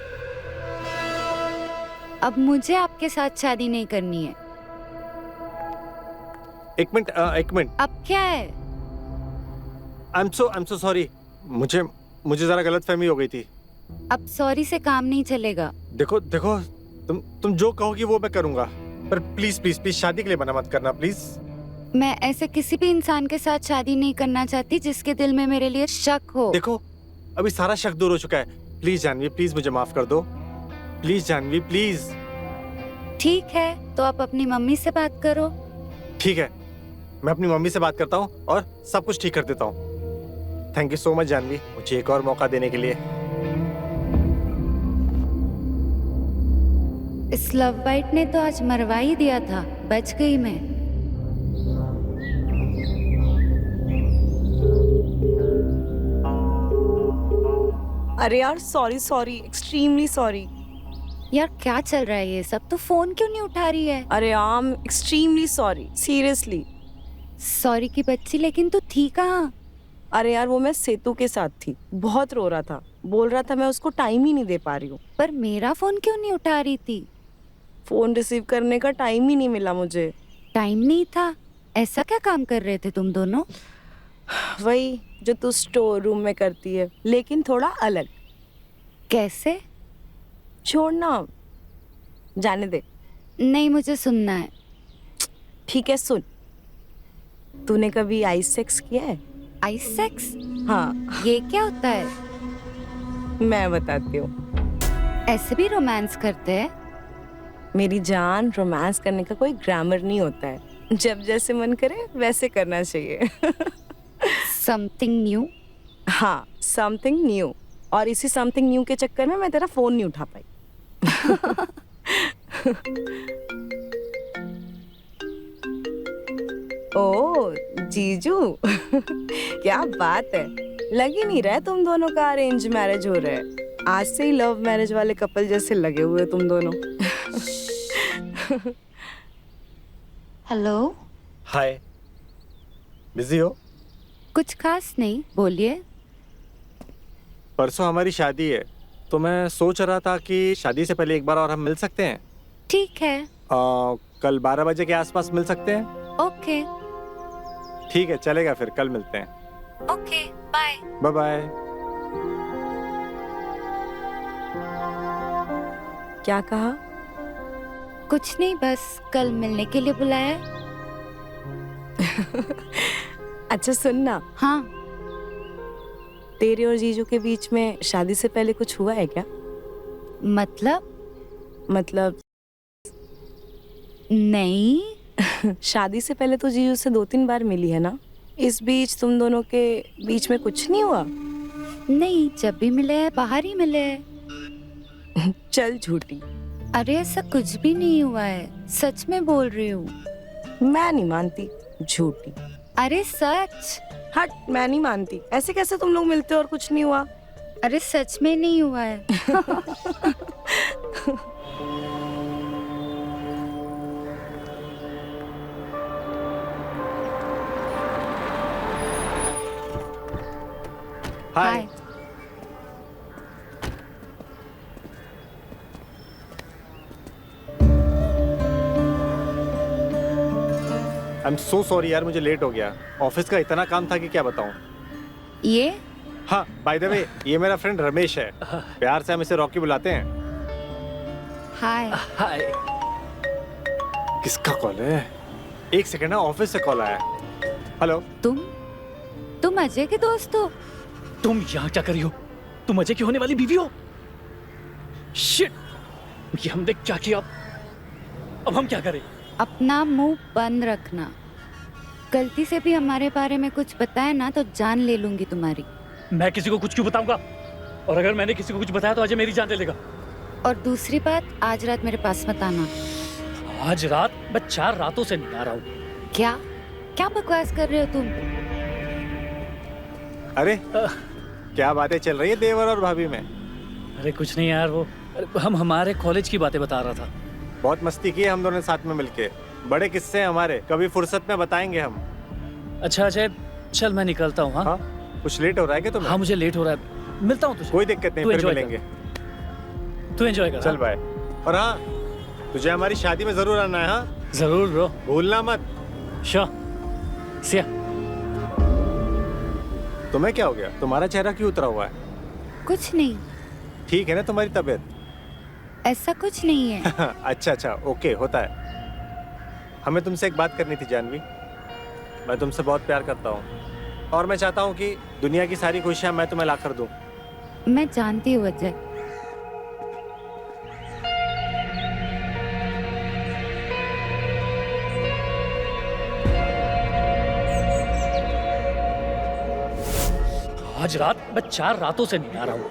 अब मुझे आपके साथ शादी नहीं करनी है। एक मिनट। अब क्या है? I am so sorry. मुझे जरा गलतफहमी हो गई थी। अब सॉरी से काम नहीं चलेगा। देखो तुम जो कहोगी वो मैं करूंगा, पर प्लीज प्लीज प्लीज शादी के लिए मना मत करना प्लीज। मैं ऐसे किसी भी इंसान के साथ शादी नहीं करना चाहती जिसके दिल में मेरे लिए शक हो। देखो अभी सारा शक दूर हो चुका है। प्लीज जानवी, प्लीज मुझे माफ कर दो। Please Janvi, please. ठीक है, तो आप अपनी मम्मी से बात करो। ठीक है, मैं अपनी मम्मी से बात करता हूँ और सब कुछ ठीक कर देता हूँ। Thank you so much Janvi, मुझे एक और मौका देने के लिए। इस लव बाइट ने तो आज मरवा ही दिया था। बच गई मैं। अरे यार सॉरी एक्सट्रीमली सॉरी। यार क्या चल रहा है ये सब? तो फोन क्यों नहीं उठा रही है? अरे आम एक्सट्रीमली सॉरी, सीरियसली। सॉरी की बच्ची, लेकिन तू थी कहाँ? अरे यार वो मैं सेतु के साथ थी, बहुत रो रहा था, बोल रहा था मैं उसको टाइम ही नहीं दे पा रही हूँ। पर मेरा फोन क्यों नहीं उठा रही थी? फोन रिसीव करने का टाइम ही नहीं मिला मुझे। टाइम नहीं था? ऐसा क्या काम कर रहे थे तुम दोनों? वही जो तू स्टोर रूम में करती है, लेकिन थोड़ा अलग। कैसे? छोड़ना, जाने दे। नहीं, मुझे सुनना है। ठीक है सुन। तूने कभी आइस सेक्स किया है? Ice sex? हाँ। ये क्या होता है? मैं बताती हूँ। ऐसे भी रोमांस करते हैं? मेरी जान, रोमांस करने का कोई ग्रामर नहीं होता है। जब जैसे मन करे वैसे करना चाहिए। Something new? हाँ, समथिंग न्यू। और इसी समथिंग न्यू के चक्कर में मैं तेरा फोन नहीं उठा पाई। ओ जीजू, क्या बात है। लग ही नहीं रहा है तुम दोनों का अरेंज मैरिज हो रहा है। आज से ही लव मैरिज वाले कपल जैसे लगे हुए तुम दोनों। हेलो। हाय, बिजी हो? कुछ खास नहीं, बोलिए। परसों हमारी शादी है, तो मैं सोच रहा था कि शादी से पहले एक बार और हम मिल सकते हैं। ठीक है। कल 12 बजे के आसपास मिल सकते हैं? ओके। ठीक है, चलेगा, फिर कल मिलते हैं। Okay, bye. Bye bye. क्या कहा? कुछ नहीं, बस कल मिलने के लिए बुलाया। अच्छा सुन ना। हाँ। तेरे और जीजू के बीच में शादी से पहले कुछ हुआ है क्या? मतलब नहीं। शादी से पहले तो जीजू से 2-3 बार मिली है ना? इस बीच तुम दोनों के बीच में कुछ नहीं हुआ? नहीं, जब भी मिले हैं बाहर ही मिले हैं। चल झूठी। अरे ऐसा कुछ भी नहीं हुआ है, सच में बोल रही हूँ। मैं नहीं मानती, झूठी। अरे सच। हट, मैं नहीं मानती। ऐसे कैसे तुम लोग मिलते हो और कुछ नहीं हुआ? अरे सच में नहीं हुआ है। हाय। आई एम सो सॉरी यार, मुझे लेट हो गया। ऑफिस का इतना काम था कि क्या बताऊं। ये? हाँ, बाय द वे, ये मेरा फ्रेंड रमेश है। प्यार से हम इसे रॉकी बुलाते हैं। हाय। हाय। किसका कॉल है? एक सेकंड ना, ऑफिस से कॉल आया। हेलो। तुम अजय के दोस्त हो? तुम यहाँ क्या कर रही हो? तुम अजय की होने वाली बीवी हो? शिट! ये हमने क्या किया? अब हम क्या करें? अपना मुंह बंद रखना। गलती से भी हमारे बारे में कुछ बताया ना तो जान ले लूंगी तुम्हारी। मैं किसी को कुछ क्यों बताऊंगा? और अगर मैंने किसी को कुछ बताया तो अजय मेरी जान ले लेगा। और दूसरी बात, आज रात मेरे पास मत आना। आज रात मैं 4 रातों से नहीं आ रहा हूँ। क्या क्या बकवास कर रहे हो तुम? अरे क्या बातें चल रही है देवर और भाभी में? अरे कुछ नहीं यार, वो हम हमारे कॉलेज की बातें बता रहा था। बहुत मस्ती की है हम दोनों ने साथ में मिलके। बड़े किस्से हैं हमारे, कभी फुर्सत में बताएंगे हम। अच्छा अजय, चल मैं निकलता हूँ। हाँ हाँ, कुछ लेट हो रहा है क्या तुम्हें? हाँ मुझे लेट हो रहा है, मिलता हूँ तुझे। कोई दिक्कत नहीं, तू फिर enjoy मिलेंगे। तू एंजॉय कर। चल बाय। और हाँ, तुझे हमारी शादी में जरूर आना है। हाँ जरूर ब्रो। भूलना मत। श्योर। सिया। तुम्हें क्या हो गया? तुम्हारा चेहरा क्यों उतरा हुआ है? कुछ नहीं, ठीक है ना तुम्हारी तबीयत? ऐसा कुछ नहीं है। अच्छा अच्छा, ओके, होता है। हमें तुमसे एक बात करनी थी जानवी। मैं तुमसे बहुत प्यार करता हूँ और मैं चाहता हूँ कि दुनिया की सारी खुशियाँ मैं तुम्हें ला कर दूँ। मैं जानती हूँ अजय। आज रात मैं 4 रातों से नहीं आ रहा हूँ।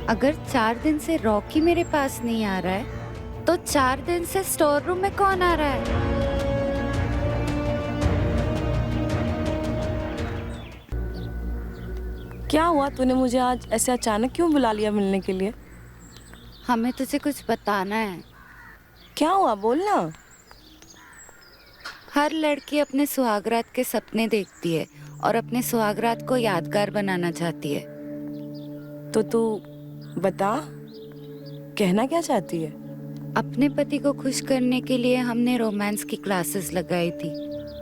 अगर 4 दिन से रॉकी मेरे पास नहीं आ रहा है तो 4 दिन से स्टोर रूम में कौन आ रहा है? क्या हुआ, तूने मुझे आज ऐसे अचानक क्यों बुला लिया मिलने के लिए? हमें तुझे कुछ बताना है। क्या हुआ, बोलना। हर लड़की अपने सुहागरात के सपने देखती है और अपने सुहागरात को यादगार बनाना चाहती है। तो तू बता, कहना क्या चाहती है? अपने पति को खुश करने के लिए हमने रोमांस की क्लासेस लगाई थी,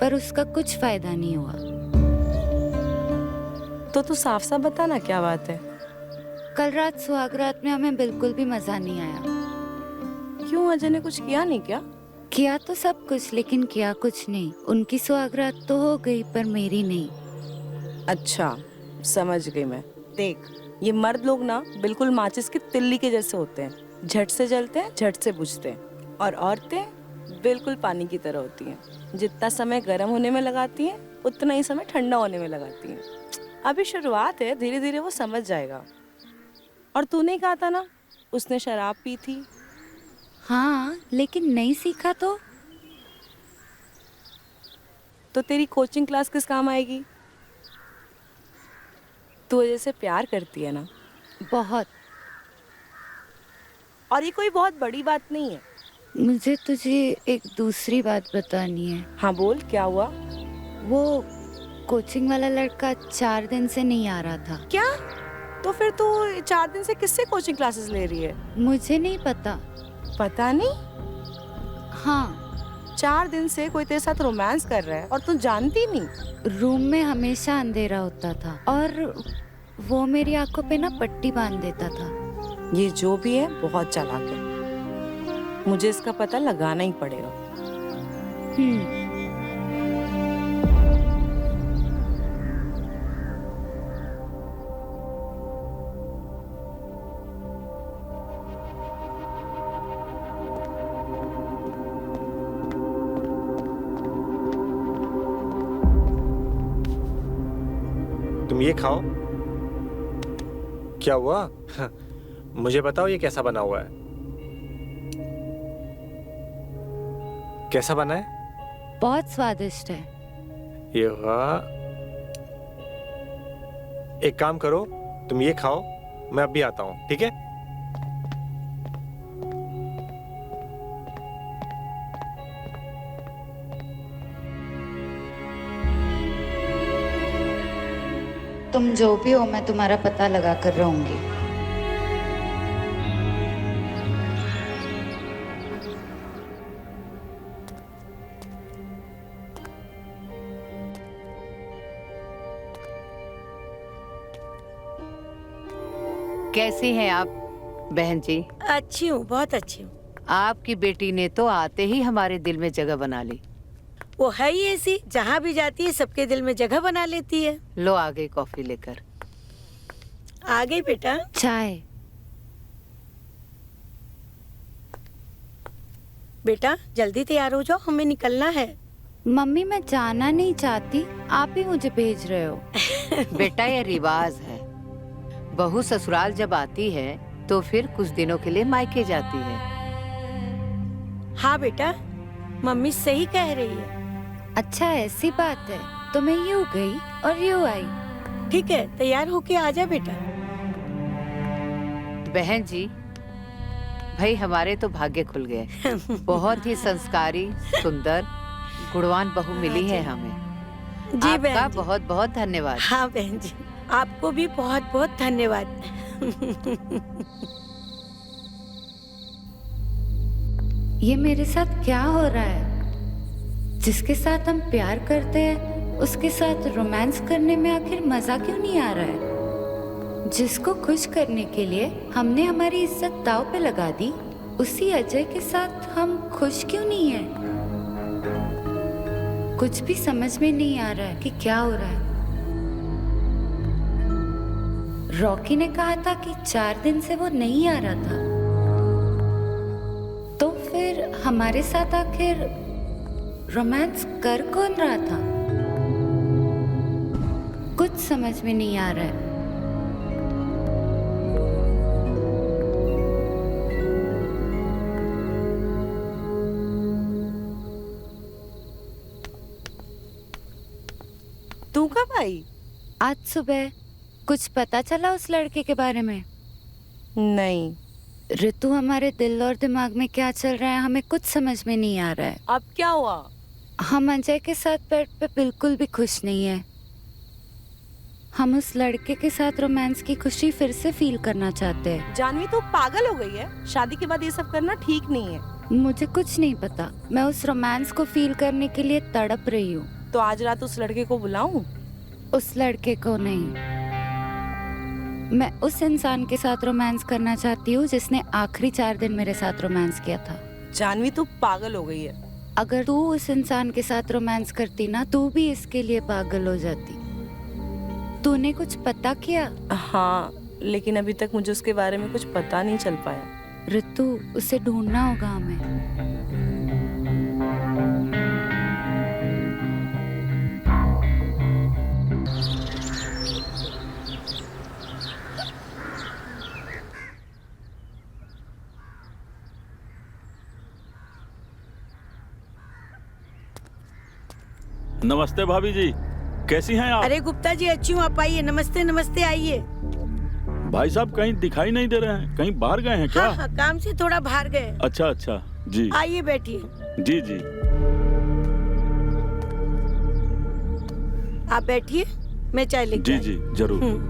पर उसका कुछ फायदा नहीं हुआ। तो तू साफ साफ बता ना, क्या बात है? कल रात सुहागरात में हमें बिल्कुल भी मजा नहीं आया। क्यों, अजय ने कुछ किया नहीं क्या? किया तो सब कुछ, लेकिन किया कुछ नहीं। उनकी सुहागरात तो हो गई पर मेरी नहीं। अच्छा, समझ गई मैं। देख, ये मर्द लोग ना बिल्कुल माचिस की तिल्ली के जैसे होते हैं, झट से जलते हैं, झट से बुझते हैं। और औरतें बिल्कुल पानी की तरह होती हैं, जितना समय गर्म होने में लगाती हैं उतना ही समय ठंडा होने में लगाती हैं। अभी शुरुआत है, धीरे धीरे वो समझ जाएगा। और तूने कहा था ना उसने शराब पी थी। हाँ, लेकिन नहीं सीखा तो तेरी कोचिंग क्लास किस काम आएगी? तू अजय से प्यार करती है ना? बहुत। और ये कोई बहुत बड़ी बात नहीं है। मुझे तुझे एक दूसरी बात बतानी है। हाँ बोल, क्या हुआ? वो कोचिंग वाला लड़का 4 दिन से नहीं आ रहा था। क्या? तो फिर तू 4 दिन से किससे कोचिंग क्लासेस ले रही है? मुझे नहीं पता। पता नहीं? हाँ, 4 दिन से कोई तेरे साथ रोमांस कर रहा है और तू जानती नहीं? रूम में हमेशा अंधेरा होता था और वो मेरी आंखों पे ना पट्टी बांध देता था। ये जो भी है बहुत चालाक है, मुझे इसका पता लगाना ही पड़ेगा। तुम ये खाओ। क्या हुआ? मुझे बताओ ये कैसा बना हुआ है? कैसा बना है? बहुत स्वादिष्ट है। ये वाह। एक काम करो, तुम ये खाओ, मैं अभी आता हूँ, ठीक है? तुम जो भी हो, मैं तुम्हारा पता लगा कर रहूंगी। कैसी हैं आप बहन जी? अच्छी हूँ, बहुत अच्छी हूँ। आपकी बेटी ने तो आते ही हमारे दिल में जगह बना ली। वो है ही ऐसी, जहाँ भी जाती है सबके दिल में जगह बना लेती है। लो आ गई कॉफी लेकर। आ गई बेटा। चाय। बेटा जल्दी तैयार हो जाओ, हमें निकलना है। मम्मी मैं जाना नहीं चाहती, आप ही मुझे भेज रहे हो। बेटा ये रिवाज है, बहू ससुराल जब आती है तो फिर कुछ दिनों के लिए मायके जाती है। हाँ बेटा, मम्मी सही कह रही है। अच्छा ऐसी बात है, तो मैं यूं गई और यूं आई। ठीक है, तैयार होके आ जा बेटा। बहन जी, भाई हमारे तो भाग्य खुल गए। बहुत ही संस्कारी, सुंदर, गुणवान बहू मिली है हमें। जी आपका बहन जी। बहुत बहुत धन्यवाद। हाँ बहन जी, आपको भी बहुत बहुत धन्यवाद। ये मेरे साथ क्या हो रहा है? जिसके साथ हम प्यार करते हैं उसके साथ रोमांस करने में आखिर मजा क्यों नहीं आ रहा है? जिसको खुश करने के लिए हमने हमारी इज्जत दांव पे लगा दी, उसी अजय के साथ हम खुश क्यों नहीं है? कुछ भी समझ में नहीं आ रहा है कि क्या हो रहा है। रॉकी ने कहा था कि 4 दिन से वो नहीं आ रहा था, तो फिर हमारे साथ आखिर रोमांस कर कौन रहा था? कुछ समझ में नहीं आ रहा है। तू कब आई? आज सुबह। कुछ पता चला उस लड़के के बारे में? नहीं। ऋतु, हमारे दिल और दिमाग में क्या चल रहा है हमें कुछ समझ में नहीं आ रहा है। अब क्या हुआ? हम अजय के साथ बेड पे बिल्कुल भी खुश नहीं है। हम उस लड़के के साथ रोमांस की खुशी फिर से फील करना चाहते हैं। जानवी तू पागल हो गई है? शादी के बाद ये सब करना ठीक नहीं है। मुझे कुछ नहीं पता, मैं उस रोमांस को फील करने के लिए तड़प रही हूँ। तो आज रात उस लड़के को बुलाऊं? उस लड़के को नहीं, मैं उस इंसान के साथ रोमांस करना चाहती हूँ जिसने आखिरी 4 दिन मेरे साथ रोमांस किया था। जानवी तू पागल हो गई है। अगर तू उस इंसान के साथ रोमांस करती ना, तू भी इसके लिए पागल हो जाती। तूने कुछ पता किया? हाँ, लेकिन अभी तक मुझे उसके बारे में कुछ पता नहीं चल पाया। ऋतु, उसे ढूंढना होगा हमें। नमस्ते भाभी जी, कैसी हैं आप? अरे गुप्ता जी, अच्छी हूँ, आप आइए। नमस्ते नमस्ते, आइए। भाई साहब कहीं दिखाई नहीं दे रहे हैं, कहीं बाहर गए हैं क्या? हाँ, काम से थोड़ा बाहर गए। अच्छा अच्छा, जी आइए बैठिए। जी जी। आप बैठिए, मैं चाय लेके जी आई। जी जरूर।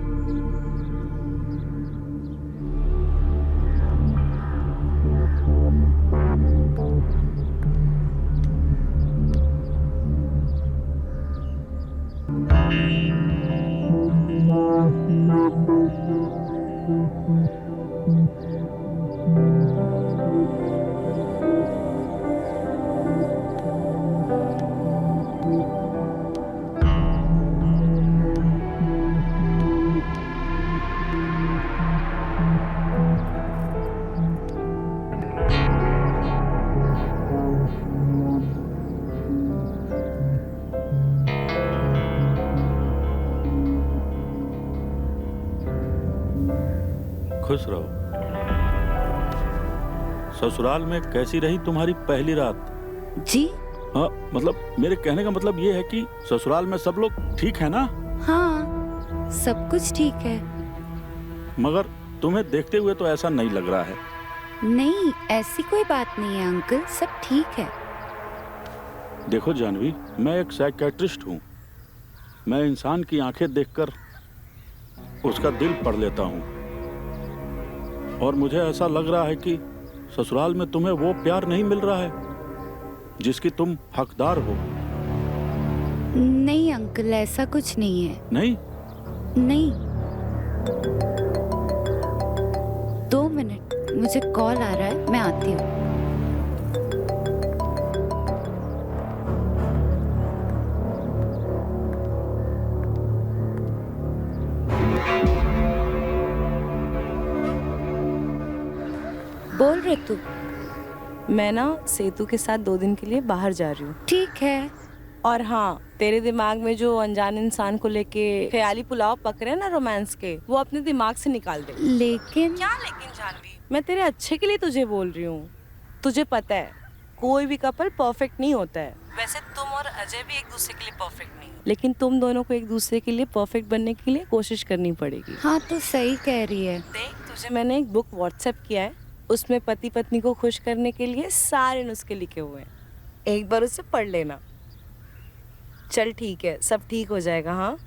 खुश रहो। ससुराल में कैसी रही तुम्हारी पहली रात? जी? हाँ, मतलब मेरे कहने का मतलब ये है कि ससुराल में सब लोग ठीक है ना? हाँ, सब कुछ ठीक है। मगर तुम्हें देखते हुए तो ऐसा नहीं लग रहा है। नहीं, ऐसी कोई बात नहीं है अंकल, सब ठीक है। देखो जानवी, मैं एक साइकियाट्रिस्ट हूँ। मैं इंसान की आंखें देखकर उसका दिल पढ़ लेता हूँ, और मुझे ऐसा लग रहा है कि ससुराल में तुम्हें वो प्यार नहीं मिल रहा है जिसकी तुम हकदार हो। नहीं अंकल, ऐसा कुछ नहीं है। नहीं? नहीं। 2 मिनट, मुझे कॉल आ रहा है, मैं आती हूँ। बोल रहे तू? मैं ना सेतु के साथ 2 दिन के लिए बाहर जा रही हूँ। ठीक है। और हाँ, तेरे दिमाग में जो अनजान इंसान को लेके ख्याली पुलाव पक रहे हैं ना रोमांस के, वो अपने दिमाग से निकाल दे। लेकिन क्या लेकिन जानवी, मैं तेरे अच्छे के लिए तुझे बोल रही हूँ। तुझे पता है कोई भी कपल परफेक्ट नहीं होता है। वैसे तुम और अजय भी एक दूसरे के लिए परफेक्ट नहीं, लेकिन तुम दोनों को एक दूसरे के लिए परफेक्ट बनने के लिए कोशिश करनी पड़ेगी। हाँ तो सही कह रही है। देख, तुझे मैंने एक बुक व्हाट्सएप किया है, उसमें पति पत्नी को खुश करने के लिए सारे नुस्खे लिखे हुए हैं। एक बार उसे पढ़ लेना। चल ठीक है, सब ठीक हो जाएगा। हाँ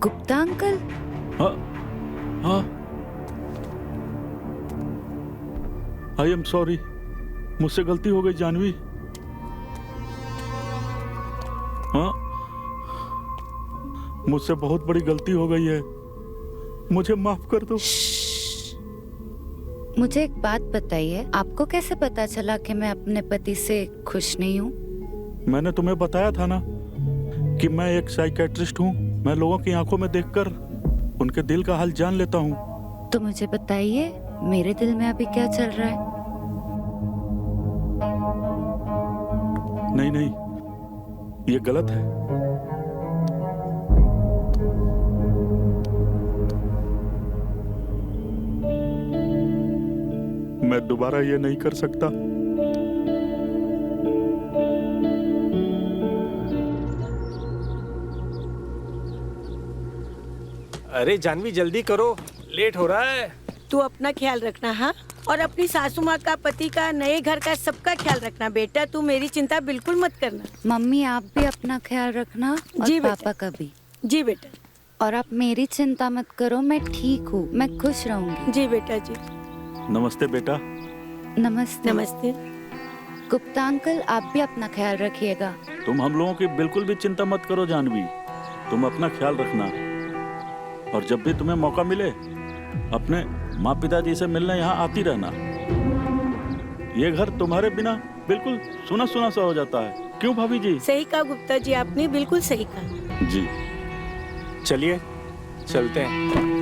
गुप्ता अंकल, हाँ हाँ, आई एम सॉरी, मुझसे गलती हो गई जानवी। हाँ, मुझसे बहुत बड़ी गलती हो गई है, मुझे माफ कर दो। मुझे एक बात बताइए, आपको कैसे पता चला कि मैं अपने पति से खुश नहीं हूँ? मैंने तुम्हें बताया था ना कि मैं एक साइकेट्रिस्ट हूँ। मैं लोगों की आंखों में देखकर उनके दिल का हाल जान लेता हूँ। तो मुझे बताइए मेरे दिल में अभी क्या चल रहा है? नहीं नहीं, ये गलत है। मैं दोबारा ये नहीं कर सकता। अरे जानवी जल्दी करो, लेट हो रहा है। तू अपना ख्याल रखना। हाँ, और अपनी सासू माँ का, पति का, नए घर का, सबका ख्याल रखना बेटा। तू मेरी चिंता बिल्कुल मत करना। मम्मी आप भी अपना ख्याल रखना और जी बेटा। पापा का भी। जी बेटा। और आप मेरी चिंता मत करो, मैं ठीक हूँ, मैं खुश रहूंगी। जी बेटा जी। नमस्ते बेटा। नमस्ते। नमस्ते। गुप्ता अंकल आप भी अपना ख्याल रखिएगा। तुम हम लोगों की बिल्कुल भी चिंता मत करो जानवी, तुम अपना ख्याल रखना। और जब भी तुम्हें मौका मिले अपने माँ पिताजी से मिलने यहाँ आती रहना। ये घर तुम्हारे बिना बिल्कुल सुना सुना सा हो जाता है। क्यों भाभी जी? सही कहा गुप्ता जी, आपने बिल्कुल सही कहा। जी चलिए चलते हैं।